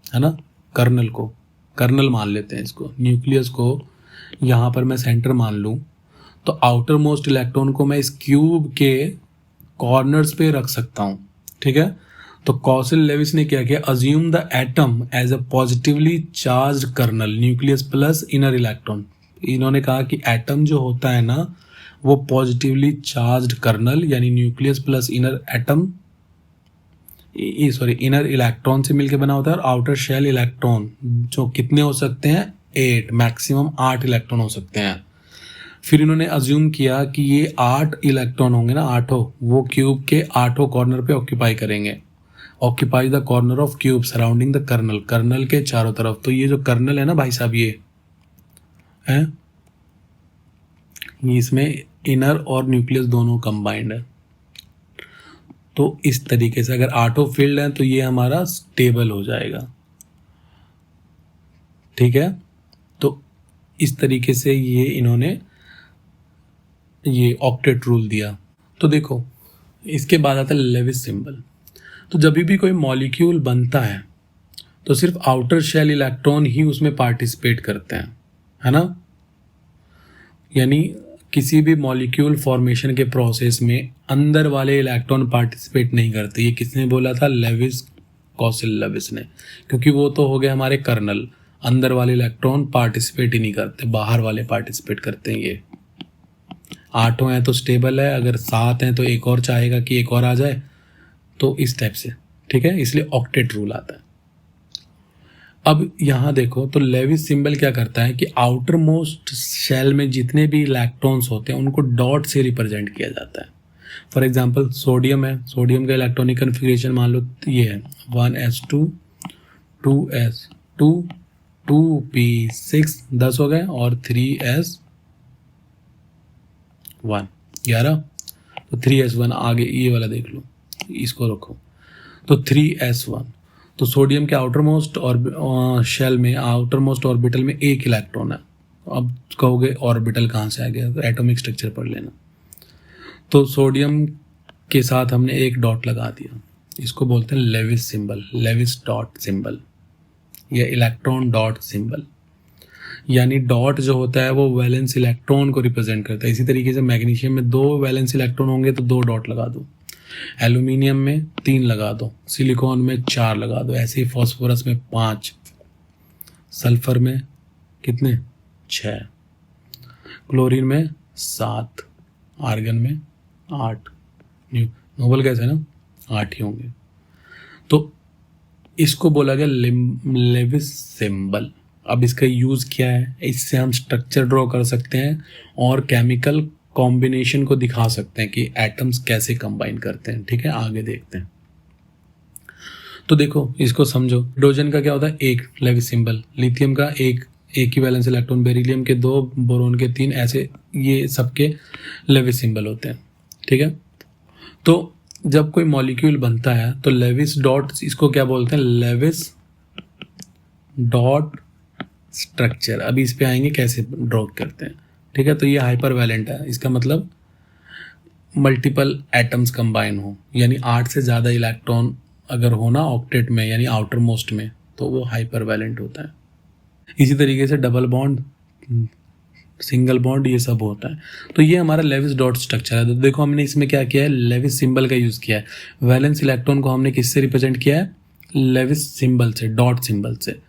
है ना, कर्नल मान लेते हैं इसको, न्यूक्लियस को यहाँ पर मैं सेंटर मान लूँ, तो आउटर मोस्ट इलेक्ट्रॉन को मैं इस क्यूब के कॉर्नर्स पे रख सकता हूँ, ठीक है। तो कॉसल लेविस ने क्या किया, assume the atom as a positively charged kernel, nucleus plus inner electron. इन्होंने कहा कि एटम जो होता है ना वो पॉजिटिवली चार्ज्ड कर्नल यानी nucleus plus inner atom, inner electron से मिलकर बना होता है, और आउटर शेल इलेक्ट्रॉन जो कितने हो सकते हैं, 8, मैक्सिमम 8 इलेक्ट्रॉन हो सकते हैं। फिर इन्होंने अज्यूम किया कि ये 8 इलेक्ट्रॉन होंगे ना, 8, वो क्यूब के 8 कॉर्नर पे ऑक्यूपाई करेंगे। Occupy the corner of cube surrounding the kernel, kernel के चारों तरफ। तो ये जो कर्नल है ना भाई साहब, ये है, इसमें इनर और न्यूक्लियस दोनों कंबाइंड है। तो इस तरीके से अगर 8 फील्ड है तो ये हमारा स्टेबल हो जाएगा, ठीक है। तो इस तरीके से ये इन्होंने ये ऑक्टेट रूल दिया। तो देखो इसके बाद आता है लेविस सिंबल। तो जब भी कोई मॉलिक्यूल बनता है तो सिर्फ आउटर शेल इलेक्ट्रॉन ही उसमें पार्टिसिपेट करते हैं, है ना। यानी किसी भी मॉलिक्यूल फॉर्मेशन के प्रोसेस में अंदर वाले इलेक्ट्रॉन पार्टिसिपेट नहीं करते। ये किसने बोला था, लेविस, कॉसल लेविस ने, क्योंकि वो तो हो गए हमारे कर्नल, अंदर वाले इलेक्ट्रॉन पार्टिसिपेट ही नहीं करते, बाहर वाले पार्टिसिपेट करते हैं। ये 8 हैं तो स्टेबल है, अगर 7 हैं तो एक और चाहेगा कि एक और आ जाए, तो इस टाइप से, ठीक है। इसलिए ऑक्टेट रूल आता है। अब यहाँ देखो तो लेविस सिंबल क्या करता है कि आउटर मोस्ट शेल में जितने भी इलेक्ट्रॉन्स होते हैं उनको डॉट से रिप्रेजेंट किया जाता है। फॉर एग्जांपल सोडियम है, सोडियम का इलेक्ट्रॉनिक कन्फिग्रेशन मान लो ये है 1s2 2s2 2p6 10 हो गए, और 3s1 11। तो 3s1 आगे ये वाला देख लो, इसको रखो, तो 3s1। तो सोडियम के आउटर मोस्ट और शेल में आउटर मोस्ट ऑर्बिटल में एक इलेक्ट्रॉन है। अब कहोगे ऑर्बिटल कहाँ से आ गया, तो एटॉमिक स्ट्रक्चर पढ़ लेना। तो सोडियम के साथ हमने एक डॉट लगा दिया, इसको बोलते हैं Lewis symbol, Lewis dot symbol या इलेक्ट्रॉन डॉट सिंबल। यानी डॉट जो होता है वो वैलेंस इलेक्ट्रॉन को रिप्रेजेंट करता है। इसी तरीके से मैग्नीशियम में 2 वैलेंस इलेक्ट्रॉन होंगे तो 2 डॉट लगा दो, एल्यूमिनियम में 3 लगा दो, सिलिकॉन में 4 लगा दो, ऐसे ही फॉस्फोरस में 5, सल्फर में कितने 6, क्लोरीन में 7, आर्गन में 8, नोबल गैस है ना 8 ही होंगे। तो इसको बोला गया लेविस सिंबल। अब इसका यूज क्या है, इससे हम स्ट्रक्चर ड्रॉ कर सकते हैं और केमिकल कॉम्बिनेशन को दिखा सकते हैं कि एटम्स कैसे कंबाइन करते हैं, ठीक है। आगे देखते हैं। तो देखो इसको समझो, हाइड्रोजन का क्या होता है, एक लेविस सिंबल, लिथियम का एक ही वैलेंस इलेक्ट्रॉन, बेरिलियम के 2, बोरोन के 3, ऐसे ये सबके लेविस सिंबल होते हैं, ठीक है। तो जब कोई मॉलिक्यूल बनता है तो लेविस डॉट, इसको क्या बोलते हैं, लेविस डॉट स्ट्रक्चर। अभी इस पे आएंगे कैसे ड्रॉ करते हैं, ठीक है। तो ये हाइपर वैलेंट है, इसका मतलब मल्टीपल एटम्स कंबाइन हो, यानी 8 से ज़्यादा इलेक्ट्रॉन अगर हो ना ऑक्टेट में यानी आउटर मोस्ट में, तो वो हाइपर वैलेंट होता है। इसी तरीके से डबल बॉन्ड, सिंगल बॉन्ड, ये सब होता है। तो ये हमारा लेविस डॉट स्ट्रक्चर है। तो देखो हमने इसमें क्या किया है, लेविस सिंबल का यूज़ किया है। वैलेंस इलेक्ट्रॉन को हमने किससे रिप्रेजेंट किया है, लेविस सिंबल से, डॉट सिंबल से।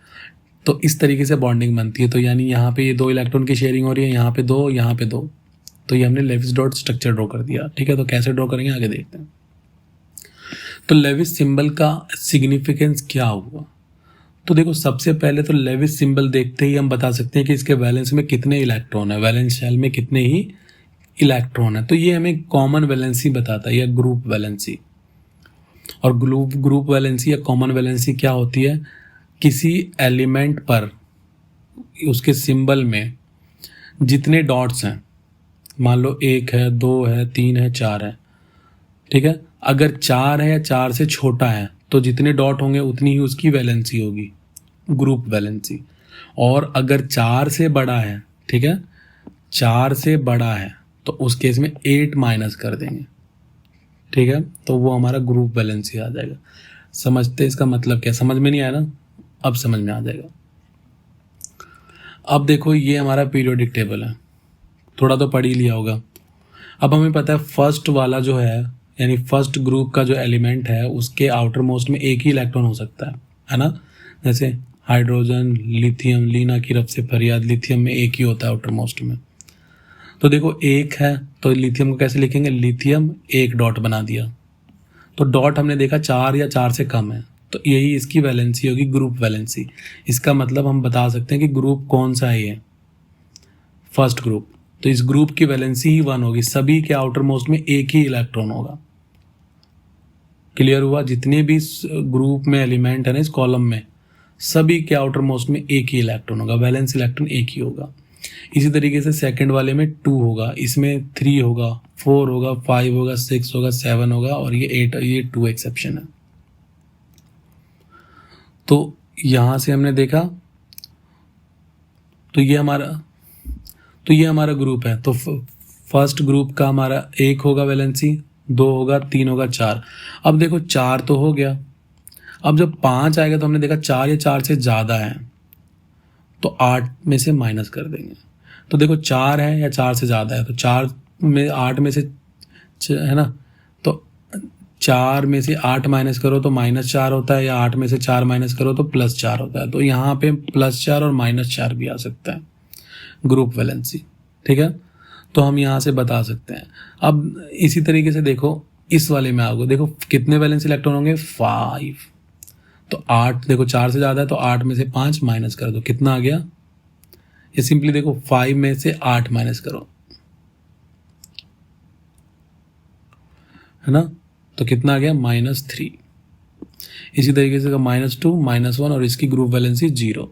तो इस तरीके से बॉन्डिंग बनती है। तो यानी यहाँ पे ये 2 इलेक्ट्रॉन की शेयरिंग हो रही है, यहाँ पे 2, यहाँ पे 2। तो ये हमने लेविस डॉट स्ट्रक्चर ड्रॉ कर दिया, ठीक है। तो कैसे ड्रॉ करेंगे आगे देखते हैं। तो लेविस सिंबल का सिग्निफिकेंस क्या हुआ, तो देखो सबसे पहले तो लेविस सिंबल देखते ही हम बता सकते हैं कि इसके वैलेंस में कितने इलेक्ट्रॉन है, वैलेंस शेल में कितने ही इलेक्ट्रॉन है। तो ये हमें कॉमन वैलेंसी बताता है या ग्रुप वैलेंसी। और ग्रुप वैलेंसी या कॉमन वैलेंसी क्या होती है, किसी एलिमेंट पर उसके सिंबल में जितने डॉट्स हैं मान लो 1 है, 2 है, 3 है, 4 है, ठीक है। अगर 4 है या 4 से छोटा है तो जितने डॉट होंगे उतनी ही उसकी वैलेंसी होगी, ग्रुप वैलेंसी। और अगर 4 से बड़ा है, ठीक है, 4 से बड़ा है तो उस केस में 8 माइनस कर देंगे, ठीक है, तो वो हमारा ग्रुप वैलेंसी आ जाएगा। समझते इसका मतलब क्या? समझ में नहीं आया ना? अब समझ में आ जाएगा। अब देखो ये हमारा पीरियोडिक टेबल है, थोड़ा तो पढ़ ही लिया होगा। अब हमें पता है फर्स्ट वाला जो है, यानी फर्स्ट ग्रुप का जो एलिमेंट है उसके आउटर मोस्ट में एक ही इलेक्ट्रॉन हो सकता है ना। जैसे हाइड्रोजन, लिथियम, लीना की रफ से फरियाद, लिथियम में एक ही होता है आउटर मोस्ट में। तो देखो एक है तो लिथियम को कैसे लिखेंगे? लिथियम एक डॉट बना दिया, तो डॉट हमने देखा 4 या 4 से कम है, तो यही इसकी वैलेंसी होगी, ग्रुप वैलेंसी। इसका मतलब हम बता सकते हैं कि ग्रुप कौन सा है ये, फर्स्ट ग्रुप। तो इस ग्रुप की वैलेंसी ही 1 होगी, सभी के आउटर मोस्ट में एक ही इलेक्ट्रॉन होगा। क्लियर हुआ? जितने भी ग्रुप में एलिमेंट है ना इस कॉलम में, सभी के आउटर मोस्ट में एक ही इलेक्ट्रॉन होगा, वैलेंस इलेक्ट्रॉन एक ही होगा। इसी तरीके से सेकंड वाले में 2 होगा, इसमें 3 होगा, 4 होगा, 5 होगा, 6 होगा, 7 होगा और ये 8, ये 2 एक्सेप्शन है। तो यहां से हमने देखा तो ये हमारा ग्रुप है। तो फर्स्ट ग्रुप का हमारा 1 होगा वैलेंसी, 2 होगा, 3 होगा, 4। अब देखो 4 तो हो गया। अब जब 5 आएगा तो हमने देखा 4 या 4 से ज़्यादा है तो 8 में से माइनस कर देंगे। तो देखो 4 है या 4 से ज़्यादा है तो 4 में 8 में से है ना, तो 4 में से 8 माइनस करो तो -4 होता है, या 8 में से 4 माइनस करो तो +4 होता है। तो यहाँ पे +4 और -4 भी आ सकता है ग्रुप वैलेंसी, ठीक है। तो हम यहाँ से बता सकते हैं। अब इसी तरीके से देखो इस वाले में आओगे, देखो कितने वैलेंस इलेक्ट्रॉन होंगे? 5। तो 8, देखो 4 से ज़्यादा है तो 8 में से 5 माइनस कर दो, कितना आ गया? ये सिंपली देखो 5 में से 8 माइनस करो, है ना, तो कितना आ गया? -3। इसी तरीके से -2, -1 और इसकी ग्रुप वैलेंसी 0।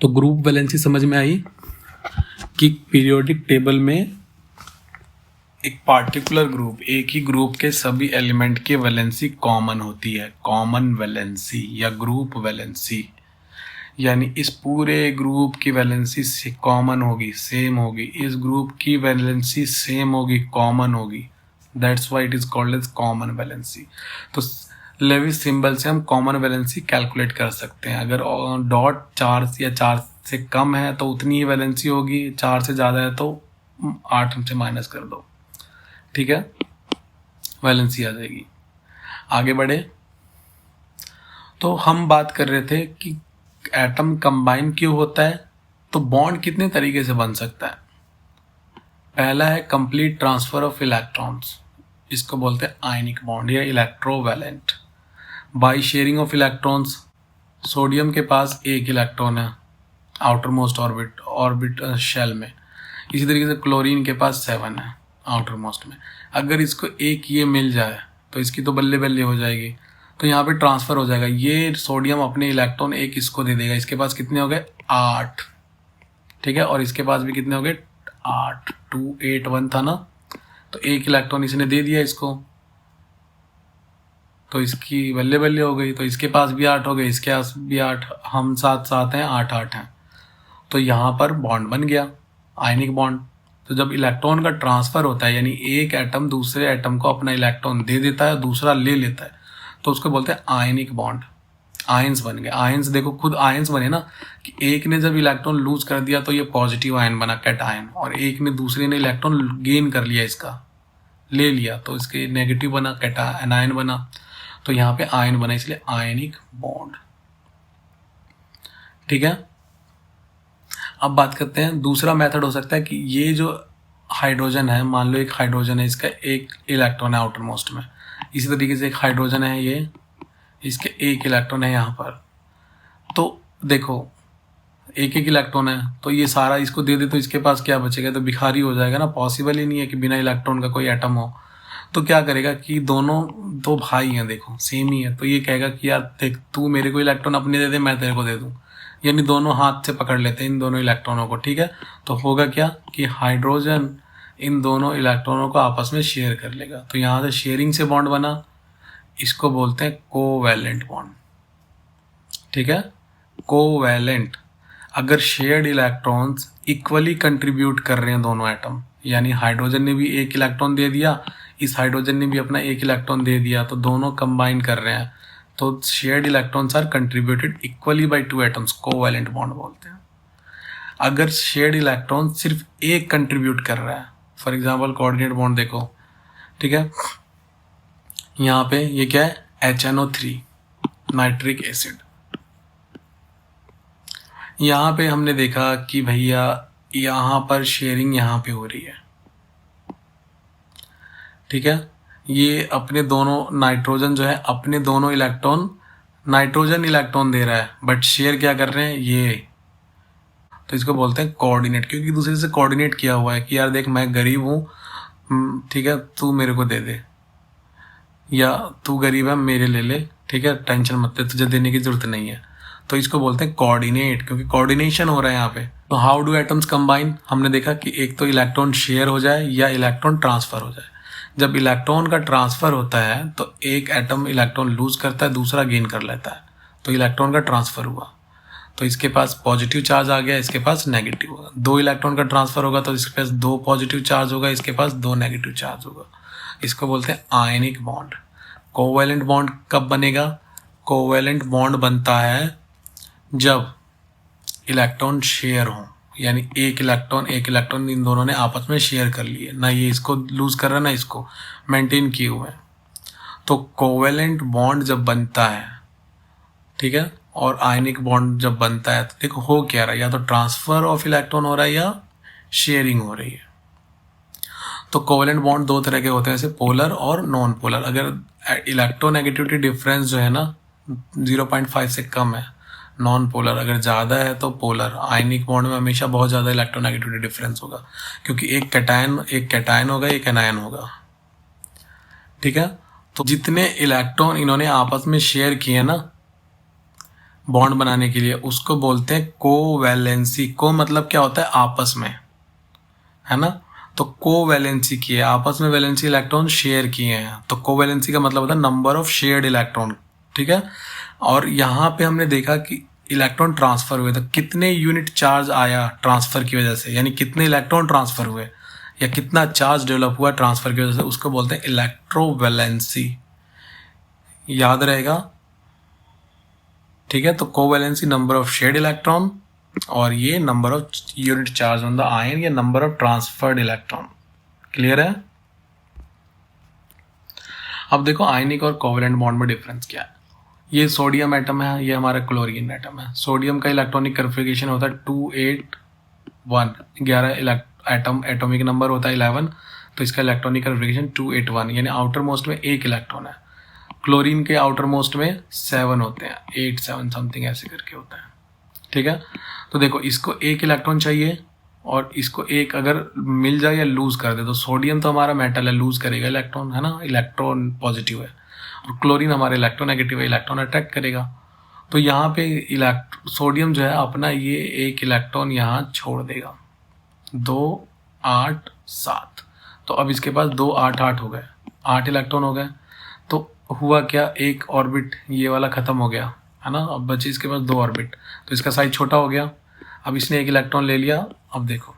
तो ग्रुप वैलेंसी समझ में आई कि पीरियोडिक टेबल में एक पार्टिकुलर ग्रुप, एक ही ग्रुप के सभी एलिमेंट की वैलेंसी कॉमन होती है, कॉमन वैलेंसी या ग्रुप वैलेंसी। यानी इस पूरे ग्रुप की वैलेंसी से कॉमन होगी, सेम होगी, इस ग्रुप की वैलेंसी सेम होगी, कॉमन होगी। That's why it is called as common valency. तो लेविस सिंबल से हम कॉमन वैलेंसी कैलकुलेट कर सकते हैं। अगर डॉट 4 या 4 से कम है तो उतनी ही वैलेंसी होगी, 4 से ज़्यादा है तो 8 से माइनस कर दो, ठीक है, वैलेंसी आ जाएगी। आगे बढ़े तो हम बात कर रहे थे कि एटम कंबाइन क्यों होता है, तो बॉन्ड कितने तरीके से बन सकता है। पहला है कंप्लीट ट्रांसफर ऑफ इलेक्ट्रॉन्स, इसको बोलते हैं आयनिक बॉन्ड या electrovalent. By sharing of electrons, sodium के पास 1 इलेक्ट्रॉन है आउटर मोस्ट ऑर्बिट शेल में। इसी तरीके से क्लोरीन के पास 7 है आउटर मोस्ट में। अगर इसको एक ये मिल जाए तो इसकी तो बल्ले बल्ले हो जाएगी, तो यहाँ पे ट्रांसफर हो जाएगा। ये सोडियम अपने इलेक्ट्रॉन एक इसको दे देगा, इसके पास कितने हो गए? 8, ठीक है, और इसके पास भी कितने हो गए? 8, 2, 8, 1 था ना, तो 1 इलेक्ट्रॉन इसने दे दिया इसको, तो इसकी बल्ले बल्ले हो गई। तो इसके पास भी 8 हो गए, इसके पास भी 8, हम साथ साथ हैं, 8 8 हैं। तो यहाँ पर बॉन्ड बन गया, आयनिक बॉन्ड। तो जब इलेक्ट्रॉन का ट्रांसफर होता है, यानी एक एटम दूसरे एटम को अपना इलेक्ट्रॉन दे देता है, दूसरा ले लेता है, तो उसको बोलते हैं आयनिक बॉन्ड। आयंस बन गए। आयंस देखो खुद आयंस बने ना, कि एक ने जब इलेक्ट्रॉन लूज कर दिया तो ये पॉजिटिव आयन बना, कैटायन, और एक ने दूसरे ने इलेक्ट्रॉन गेन कर लिया, इसका ले लिया, तो इसके नेगेटिव बना, एनायन बना। तो यहाँ पे आयन बना, इसलिए आयनिक बॉन्ड, ठीक है। अब बात करते हैं दूसरा मेथड हो सकता है कि ये जो हाइड्रोजन है, मान लो एक हाइड्रोजन है, इसका 1 इलेक्ट्रॉन है आउटर मोस्ट में। इसी तरीके से एक हाइड्रोजन है, ये इसके 1 इलेक्ट्रॉन है यहाँ पर। तो देखो 1 इलेक्ट्रॉन है, तो ये सारा इसको दे दे तो इसके पास क्या बचेगा? तो भिखारी हो जाएगा ना, पॉसिबल ही नहीं है कि बिना इलेक्ट्रॉन का कोई एटम हो। तो क्या करेगा कि दोनों दो भाई हैं, देखो सेम ही है, तो ये कहेगा कि यार देख, तू मेरे को इलेक्ट्रॉन अपने दे दे, मैं तेरे को दे दूँ। यानी दोनों हाथ से पकड़ लेते हैं इन दोनों इलेक्ट्रॉनों को, ठीक है। तो होगा क्या कि हाइड्रोजन इन दोनों इलेक्ट्रॉनों को आपस में शेयर कर लेगा। तो यहाँ से शेयरिंग से बॉन्ड बना, इसको बोलते हैं कोवैलेंट बॉन्ड, ठीक है। कोवैलेंट, अगर शेयर्ड इलेक्ट्रॉन्स इक्वली कंट्रीब्यूट कर रहे हैं दोनों एटम, यानी हाइड्रोजन ने भी एक इलेक्ट्रॉन दे दिया, इस हाइड्रोजन ने भी अपना एक इलेक्ट्रॉन दे दिया, तो दोनों कंबाइन कर रहे हैं, तो shared electrons are contributed equally by two atoms, covalent bond बोलते हैं। अगर शेयर्ड इलेक्ट्रॉन सिर्फ एक कंट्रीब्यूट कर रहा है, फॉर एग्जांपल कोऑर्डिनेट बॉन्ड देखो, ठीक है, यहाँ पे ये क्या है HNO3 नाइट्रिक एसिड। यहाँ पे हमने देखा कि भैया यहाँ पर शेयरिंग यहाँ पे हो रही है, ठीक है। ये अपने दोनों नाइट्रोजन जो है अपने दोनों इलेक्ट्रॉन, नाइट्रोजन इलेक्ट्रॉन दे रहा है बट शेयर क्या कर रहे हैं ये, तो इसको बोलते हैं कोऑर्डिनेट, क्योंकि दूसरे से कोऑर्डिनेट किया हुआ है कि यार देख मैं गरीब हूँ, ठीक है, तू मेरे को दे दे, या तू गरीब है मेरे ले ले, ठीक है, टेंशन मत ले, तुझे देने की जरूरत नहीं है। तो इसको बोलते हैं कोऑर्डिनेट, क्योंकि कोऑर्डिनेशन हो रहा है यहाँ पे। तो हाउ डू एटम्स कंबाइन, हमने देखा कि एक तो इलेक्ट्रॉन शेयर हो जाए या इलेक्ट्रॉन ट्रांसफर हो जाए। जब इलेक्ट्रॉन का ट्रांसफर होता है तो एक एटम इलेक्ट्रॉन लूज करता है, दूसरा गेन कर लेता है, तो इलेक्ट्रॉन का ट्रांसफर हुआ। तो इसके पास पॉजिटिव चार्ज आ गया, इसके पास नेगेटिव होगा। दो इलेक्ट्रॉन का ट्रांसफर होगा तो इसके पास दो पॉजिटिव चार्ज होगा, इसके पास दो नेगेटिव चार्ज होगा। इसको बोलते हैं आयनिक बॉन्ड। कोवैलेंट बॉन्ड कब बनेगा? कोवैलेंट बॉन्ड बनता है जब इलेक्ट्रॉन शेयर हो, यानी एक इलेक्ट्रॉन इन दोनों ने आपस में शेयर कर लिए, ना ये इसको लूज कर रहा है ना इसको, मेंटेन किए हुए हैं। तो कोवैलेंट बॉन्ड जब बनता है, ठीक है, और आयनिक बॉन्ड जब बनता है तो देखो हो क्या रहा है, या तो ट्रांसफर ऑफ इलेक्ट्रॉन हो रहा है या शेयरिंग हो रही है। तो कोवैलेंट बॉन्ड दो तरह के होते हैं, जैसे पोलर और नॉन पोलर। अगर इलेक्ट्रोनेगेटिविटी डिफरेंस जो है ना 0.5 से कम है, नॉन पोलर, अगर ज़्यादा है तो पोलर। आयनिक बॉन्ड में हमेशा बहुत ज़्यादा इलेक्ट्रोनेगेटिविटी डिफरेंस होगा, क्योंकि एक कैटायन होगा, एक एनायन होगा, ठीक है। तो जितने इलेक्ट्रॉन इन्होंने आपस में शेयर किए ना बॉन्ड बनाने के लिए, उसको बोलते हैं कोवैलेंसी। को मतलब क्या होता है? आपस में, है ना। तो कोवैलेंसी की है, आपस में वैलेंसी इलेक्ट्रॉन शेयर किए हैं, तो कोवैलेंसी का मतलब होता है नंबर ऑफ शेयर्ड इलेक्ट्रॉन, ठीक है। और यहाँ पे हमने देखा कि इलेक्ट्रॉन ट्रांसफर हुए, तो कितने यूनिट चार्ज आया ट्रांसफर की वजह से, यानी कितने इलेक्ट्रॉन ट्रांसफर हुए या कितना चार्ज डेवलप हुआ ट्रांसफर की वजह से, उसको बोलते हैं इलेक्ट्रोवैलेंसी। याद रहेगा, ठीक है। तो covalency number of shared electron, और ये number of unit charge on the ion, या number of transferred electron. Clear है? अब देखो आयनिक और कोवैलेंट बॉन्ड में डिफरेंस क्या है। ये सोडियम एटम है, ये हमारा क्लोरीन एटम है। सोडियम का इलेक्ट्रॉनिक कन्फिगरेशन होता है 281, 11 एटॉमिक नंबर होता है 11, तो इसका इलेक्ट्रॉनिक कन्फिगरेशन 281, यानी आउटर मोस्ट में एक इलेक्ट्रॉन है। क्लोरीन के आउटर मोस्ट में 7 होते हैं, 8 7 समथिंग ऐसे करके होता है, ठीक है। तो देखो इसको एक इलेक्ट्रॉन चाहिए, और इसको एक अगर मिल जाए या लूज कर दे, तो सोडियम तो हमारा मेटल है, लूज करेगा इलेक्ट्रॉन, है ना, इलेक्ट्रॉन पॉजिटिव है, और क्लोरीन हमारे इलेक्ट्रॉन नेगेटिव है, इलेक्ट्रॉन अट्रैक्ट करेगा। तो यहाँ पे सोडियम जो है अपना ये एक इलेक्ट्रॉन यहाँ छोड़ देगा, 2 8 7, तो अब इसके पास 2 8 8 हो गए, 8 इलेक्ट्रॉन हो गए। तो हुआ क्या, एक ऑर्बिट ये वाला खत्म हो गया, है ना, अब बचे इसके पास 2 ऑर्बिट, तो इसका साइज छोटा हो गया। अब इसने एक इलेक्ट्रॉन ले लिया, अब देखो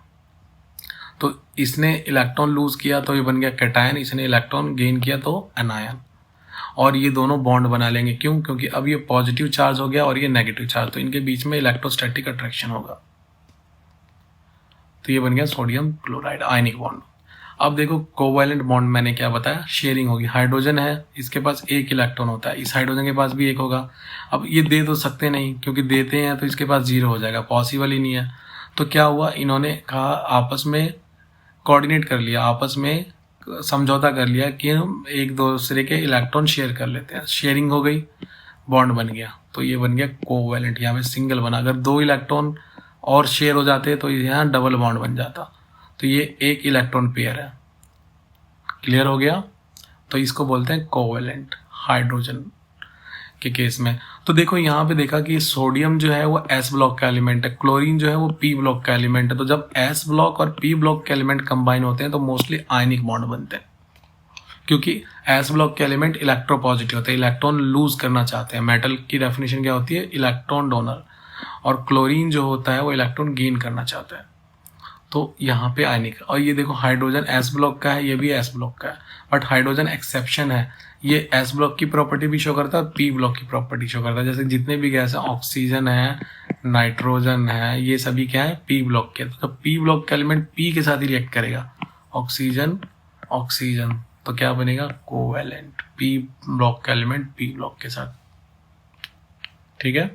तो इसने इलेक्ट्रॉन लूज किया तो ये बन गया कैटायन, इसने इलेक्ट्रॉन गेन किया तो एनायन, और ये दोनों बॉन्ड बना लेंगे। क्यों? क्योंकि अब ये पॉजिटिव चार्ज हो गया और ये नेगेटिव चार्ज, तो इनके बीच में इलेक्ट्रोस्टैटिक अट्रैक्शन होगा, तो ये बन गया सोडियम क्लोराइड, आयनिक बॉन्ड। अब देखो कोवैलेंट बॉन्ड मैंने क्या बताया, शेयरिंग होगी। हाइड्रोजन है, इसके पास एक इलेक्ट्रॉन होता है, इस हाइड्रोजन के पास भी एक होगा। अब ये दे तो सकते नहीं, क्योंकि देते हैं तो इसके पास 0 हो जाएगा, पॉसिबल ही नहीं है। तो क्या हुआ, इन्होंने कहा आपस में कोऑर्डिनेट कर लिया, आपस में समझौता कर लिया कि हम एक दूसरे के इलेक्ट्रॉन शेयर कर लेते हैं, शेयरिंग हो गई, बॉन्ड बन गया, तो ये बन गया कोवैलेंट। यहाँ पे सिंगल बना, अगर 2 इलेक्ट्रॉन और शेयर हो जाते तो यहाँ डबल बॉन्ड बन जाता, तो ये एक इलेक्ट्रॉन पेयर है। क्लियर हो गया? तो इसको बोलते हैं कोवैलेंट हाइड्रोजन। के केस में। तो देखो यहाँ पे देखा कि सोडियम जो है वो एस ब्लॉक का एलिमेंट है, क्लोरीन जो है वो पी ब्लॉक का एलिमेंट है। तो जब एस ब्लॉक और पी ब्लॉक के एलिमेंट कंबाइन होते हैं तो मोस्टली आयनिक बॉन्ड बनते हैं, क्योंकि एस ब्लॉक के एलिमेंट इलेक्ट्रोपॉजिटिव होते हैं, इलेक्ट्रॉन लूज करना चाहते हैं। मेटल की डेफिनेशन क्या होती है? Electron donor. और क्लोरीन जो होता है वो इलेक्ट्रॉन गेन करना चाहता है। तो यहाँ पे आयनिक। और ये देखो हाइड्रोजन एस ब्लॉक का है, ये भी एस ब्लॉक का है, बट हाइड्रोजन एक्सेप्शन है। ये एस ब्लॉक की प्रॉपर्टी भी शो करता है, पी ब्लॉक की प्रॉपर्टी शो करता है। जैसे जितने भी गैस है, ऑक्सीजन है, नाइट्रोजन है, ये सभी क्या है? पी ब्लॉक के। तो पी ब्लॉक का एलिमेंट पी के साथ ही रिएक्ट करेगा, ऑक्सीजन ऑक्सीजन, तो क्या बनेगा? कोवैलेंट। पी ब्लॉक का एलिमेंट पी ब्लॉक के साथ, ठीक है।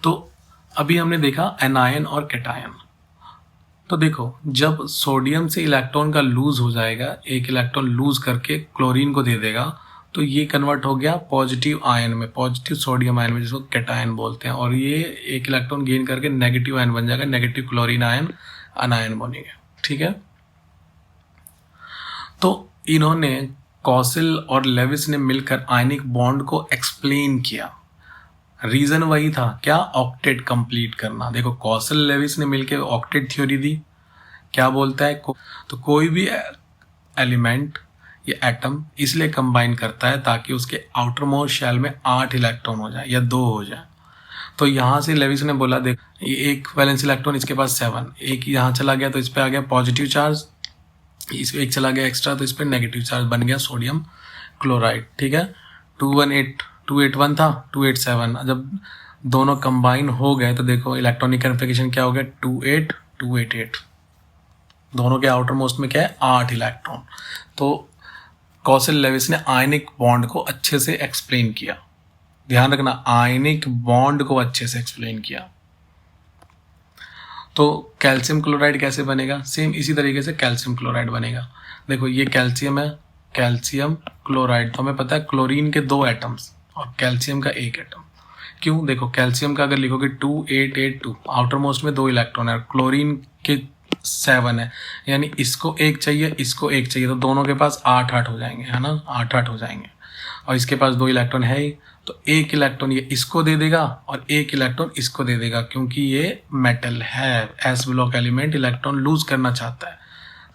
तो अभी हमने देखा एनायन और कैटायन। तो देखो जब सोडियम से इलेक्ट्रॉन का लूज हो जाएगा, एक इलेक्ट्रॉन लूज करके क्लोरीन को दे देगा, तो ये कन्वर्ट हो गया पॉजिटिव आयन में, पॉजिटिव सोडियम आयन में, जिसको कैटायन बोलते हैं। और ये एक इलेक्ट्रॉन गेन करके नेगेटिव आयन बन जाएगा, नेगेटिव क्लोरीन आयन, अनायन बनेगा, ठीक है। तो इन्होंने कॉसिल और लेविस ने मिलकर आयनिक बॉन्ड को एक्सप्लेन किया। रीजन वही था, क्या? ऑक्टेट कंप्लीट करना। देखो कॉसिल लेविस ने मिलकर ऑक्टेट थ्योरी दी। क्या बोलता है? तो कोई भी एलिमेंट या एटम इसलिए कंबाइन करता है ताकि उसके आउटर मोस्ट शेल में 8 इलेक्ट्रॉन हो जाए या 2 हो जाए। तो यहाँ से लेविस ने बोला, देख ये एक वैलेंस इलेक्ट्रॉन, इसके पास 7, एक यहाँ चला गया तो इस पर आ गया पॉजिटिव चार्ज, इस एक चला गया एक्स्ट्रा तो इस पर नेगेटिव चार्ज, बन गया सोडियम क्लोराइड, ठीक है। 281 था, 287। जब दोनों कंबाइन हो गए तो देखो इलेक्ट्रॉनिक कन्फिगरेशन क्या हो गया? 28 288। दोनों के आउटर मोस्ट में क्या है? 8 इलेक्ट्रॉन। तो कॉसिल लेविस ने आयनिक बॉन्ड को अच्छे से एक्सप्लेन किया। ध्यान रखना, आयनिक बॉन्ड को अच्छे से एक्सप्लेन किया। तो कैल्शियम क्लोराइड कैसे बनेगा? सेम इसी तरीके से कैल्शियम क्लोराइड बनेगा। देखो ये कैल्शियम है, कैल्शियम क्लोराइड। तो हमें पता है क्लोरीन के 2 एटम्स और कैल्शियम का 1 एटम। क्यों? देखो कैल्शियम का अगर लिखोगे 2882, आउटर मोस्ट में 2 इलेक्ट्रॉन है, क्लोरीन के 7 है, यानी इसको 1 चाहिए, इसको 1 चाहिए, तो दोनों के पास 8-8 हो जाएंगे, है ना, 8-8 हो जाएंगे। और इसके पास 2 इलेक्ट्रॉन है ही, तो 1 इलेक्ट्रॉन ये इसको दे देगा और 1 इलेक्ट्रॉन इसको दे देगा, क्योंकि ये मेटल है, S block element electron lose करना चाहता है,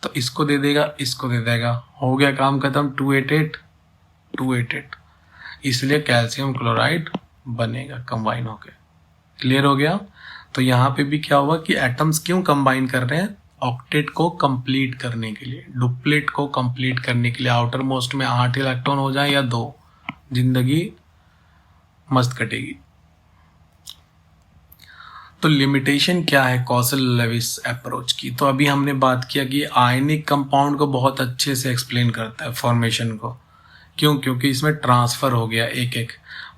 तो इसको दे देगा, इसको दे देगा, हो गया काम खत्म। 288 इसलिए कैल्शियम क्लोराइड बनेगा कंबाइन होके। क्लियर हो गया? तो यहाँ पे भी क्या हुआ कि एटम्स क्यों कंबाइन कर रहे हैं? ऑक्टेट को कंप्लीट करने के लिए, डुप्लेट को कंप्लीट करने के लिए। आउटर मोस्ट में 8 इलेक्ट्रॉन हो जाए या 2, जिंदगी मस्त कटेगी। तो लिमिटेशन क्या है कॉसिल लेविस अप्रोच की? तो अभी हमने बात किया कि आयनिक कंपाउंड को बहुत अच्छे से एक्सप्लेन करता है फॉर्मेशन को। क्यों? क्योंकि इसमें ट्रांसफर हो गया एक।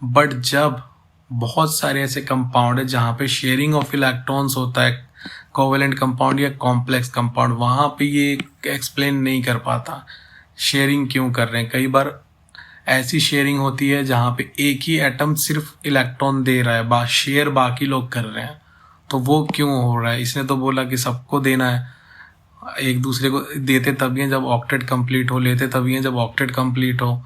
बट जब बहुत सारे ऐसे कंपाउंड है जहाँ पे शेयरिंग ऑफ इलेक्ट्रॉन्स होता है, कोवेलेंट कंपाउंड या कॉम्प्लेक्स कंपाउंड, वहाँ पे ये एक्सप्लेन नहीं कर पाता शेयरिंग क्यों कर रहे हैं। कई बार ऐसी शेयरिंग होती है जहाँ पे एक ही एटम सिर्फ इलेक्ट्रॉन दे रहा है, शेयर बाकी लोग कर रहे हैं, तो वो क्यों हो रहा है? इसने तो बोला कि सबको देना है, एक दूसरे को देते तभी है जब ऑक्टेट कंप्लीट हो, लेते तभी है जब ऑक्टेट कंप्लीट हो।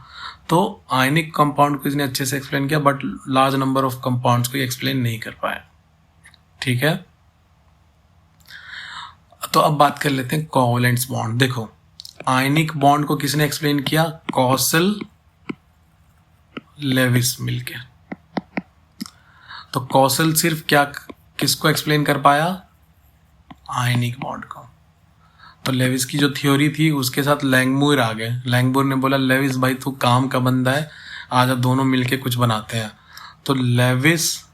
तो आयनिक कंपाउंड को इसने अच्छे से एक्सप्लेन किया, but large number of compounds को एक्सप्लेन नहीं कर पाया, ठीक है। तो अब बात कर लेते हैं कोवेलेंट बॉन्ड। देखो आयनिक बॉन्ड को किसने एक्सप्लेन किया? कॉसिल लेविस मिलके। तो कॉसिल सिर्फ क्या किसको एक्सप्लेन कर पाया? आयनिक बॉन्ड को। तो लेविस की जो थ्योरी थी उसके साथ लैंगमुइर आ गए। लैंगमुइर ने बोला लेविस भाई तू काम का बंदा है, आज अब दोनों मिलके कुछ बनाते हैं। तो लेविस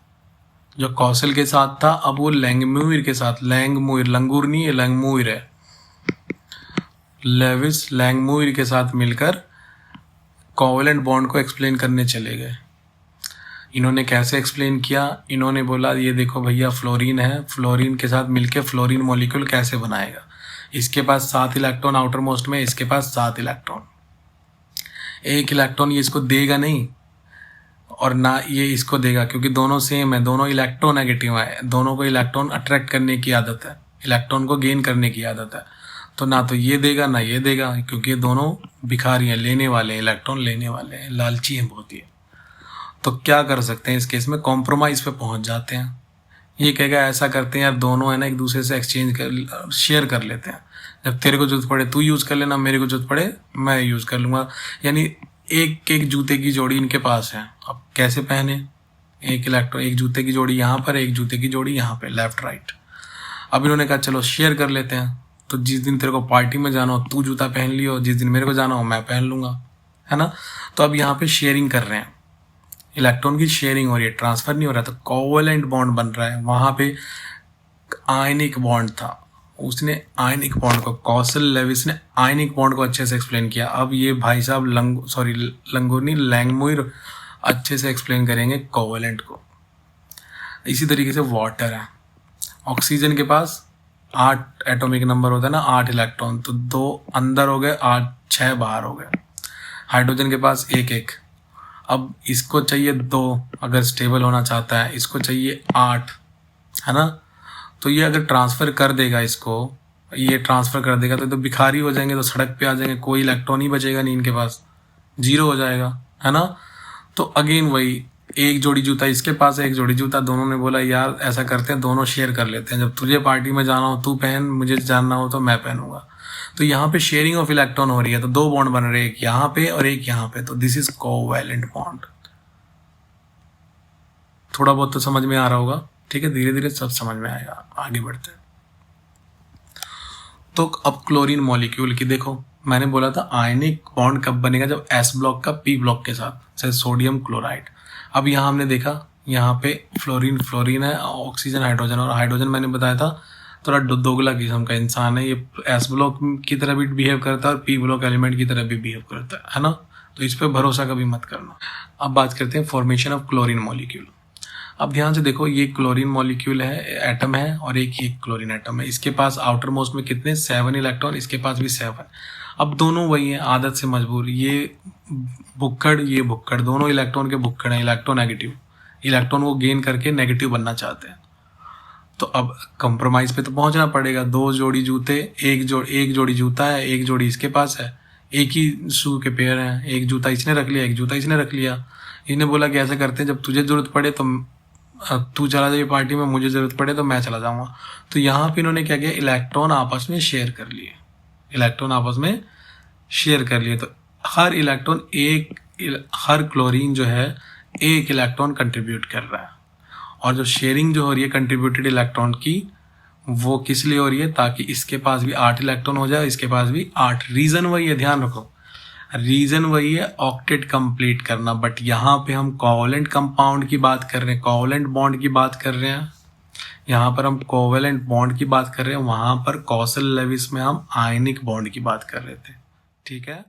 जो कॉसिल के साथ था, अब वो लैंगमुइर के साथ, लैंगमुइर लंगूर नहीं है, लैंगमुइर है। लेविस लैंगमुइर के साथ मिलकर कोवेलेंट बॉन्ड को एक्सप्लेन करने चले गए। इन्होंने कैसे एक्सप्लेन किया? इन्होंने बोला ये देखो भैया फ्लोरीन है, फ्लोरीन के साथ मिलके फ्लोरीन मॉलिक्यूल कैसे बनाएगा? इसके पास 7 इलेक्ट्रॉन आउटर मोस्ट में, इसके पास 7 इलेक्ट्रॉन। 1 इलेक्ट्रॉन ये इसको देगा नहीं और ना ये इसको देगा, क्योंकि दोनों सेम है, दोनों इलेक्ट्रोनेगेटिव है, दोनों को इलेक्ट्रॉन अट्रैक्ट करने की आदत है, इलेक्ट्रॉन को गेन करने की आदत है। तो ना तो ये देगा ना ये देगा, क्योंकि ये दोनों भिखारी हैं, लेने वाले हैं, इलेक्ट्रॉन लेने वाले हैं, लालची हैं बहुत ही। तो क्या कर सकते हैं इस केस में, कॉम्प्रोमाइज़ पे पहुंच जाते हैं। ये कहेगा ऐसा करते हैं यार, दोनों है ना एक दूसरे से एक्सचेंज कर शेयर कर लेते हैं, जब तेरे को जरूरत पड़े तू यूज़ कर लेना, मेरे को जरूरत पड़े मैं यूज़ कर लूँगा। यानी एक एक जूते की जोड़ी इनके पास है। अब कैसे पहने, एक जूते की जोड़ी यहाँ पर, एक जूते की जोड़ी यहाँ पे, लेफ्ट राइट। अब इन्होंने कहा चलो शेयर कर लेते हैं, तो जिस दिन तेरे को पार्टी में जाना हो तू जूता पहन लियो, जिस दिन मेरे को जाना हो मैं पहन लूँगा, है ना। तो अब यहाँ पे शेयरिंग कर रहे हैं, इलेक्ट्रॉन की शेयरिंग हो रही है, ट्रांसफर नहीं हो रहा। तो कोवेलेंट बॉन्ड बन रहा है। वहाँ पे आयनिक बॉन्ड था, उसने आयनिक बॉन्ड को, कौशल लेविस ने आयनिक बॉन्ड को अच्छे से एक्सप्लेन किया। अब ये भाई साहब लैंगमुइर अच्छे से एक्सप्लेन करेंगे कोवेलेंट को। इसी तरीके से वाटर है, ऑक्सीजन के पास 8 एटॉमिक नंबर होता है ना, 8 इलेक्ट्रॉन, तो 2 अंदर हो गए, 6 बाहर हो गए। हाइड्रोजन के पास 1 अब इसको चाहिए 2 अगर स्टेबल होना चाहता है, इसको चाहिए 8, है ना। तो ये अगर ट्रांसफ़र कर देगा, इसको ये ट्रांसफ़र कर देगा तो भिखारी हो जाएंगे, तो सड़क पे आ जाएंगे, कोई इलेक्ट्रॉन ही बचेगा नहीं इनके पास, 0 हो जाएगा, है ना। तो अगेन वही, एक जोड़ी जूता इसके पास है, एक जोड़ी जूता, दोनों ने बोला यार ऐसा करते हैं दोनों शेयर कर लेते हैं, जब तुझे पार्टी में जाना हो तू पहन, मुझे जानना हो तो मैं पहनूंगा। तो यहाँ पे शेयरिंग ऑफ इलेक्ट्रॉन हो रही है, तो 2 बॉन्ड बन रहे हैं, एक यहाँ पे और एक यहाँ पे, तो दिस इज कोवैलेंट बॉन्ड। थोड़ा बहुत तो समझ में आ रहा होगा, ठीक है, धीरे धीरे सब समझ में आएगा, आगे बढ़ते हैं। तो अब क्लोरीन मॉलिक्यूल की देखो, मैंने बोला था आयनिक बॉन्ड कब बनेगा, जब एस ब्लॉक का पी ब्लॉक के साथ, जैसे सोडियम क्लोराइड। अब यहाँ हमने देखा, यहाँ पे फ्लोरीन है, ऑक्सीजन हाइड्रोजन, और हाइड्रोजन मैंने बताया था थोड़ा दोगला किस्म का इंसान है, ये एस ब्लॉक की तरह भी बिहेव करता है और पी ब्लॉक एलिमेंट की तरह भी बिहेव करता है ना। तो इस पर भरोसा कभी मत करना। अब बात करते हैं फॉर्मेशन ऑफ क्लोरीन मॉलिक्यूल। अब ध्यान से देखो, ये क्लोरीन मॉलिक्यूल है, एटम है, और एक ही क्लोरीन एटम है। इसके पास आउटर मोस्ट में कितने, 7 इलेक्ट्रॉन, इसके पास भी 7। अब दोनों वही है, आदत से मजबूर, ये भुक्कड़, दोनों इलेक्ट्रॉन के भुक्कड़ हैं, इलेक्ट्रोनेगेटिव, इलेक्ट्रॉन को गेन करके नेगेटिव बनना चाहते हैं। तो अब कंप्रोमाइज पे तो पहुंचना पड़ेगा। 2 जोड़ी जूते, एक जोड़ी जूता है, एक जोड़ी इसके पास है, एक ही शू के पेयर हैं, एक जूता इसने रख लिया, एक जूता इसने रख लिया। इन्हें बोला कि ऐसा करते हैं, जब तुझे जरूरत पड़े तो तू चला जाए पार्टी में, मुझे जरूरत पड़े तो मैं चला जाऊंगा। तो यहाँ पे इन्होंने क्या किया, इलेक्ट्रॉन आपस में शेयर कर लिए, तो हर इलेक्ट्रॉन हर क्लोरीन जो है एक इलेक्ट्रॉन कंट्रीब्यूट कर रहा है। और जो शेयरिंग जो हो रही है कंट्रीब्यूटेड इलेक्ट्रॉन की, वो किस लिए हो रही है, ताकि इसके पास भी 8 इलेक्ट्रॉन हो जाए, इसके पास भी 8। रीजन वही है, ध्यान रखो, रीजन वही है, ऑक्टेट कंप्लीट करना। बट यहाँ पे हम कोवैलेंट कंपाउंड की बात कर रहे हैं, कोवैलेंट बॉन्ड की बात कर रहे हैं, यहाँ पर हम कोवैलेंट बॉन्ड की बात कर रहे हैं, वहां पर कौशल लेविस में हम आयनिक बॉन्ड की बात कर रहे थे, ठीक है।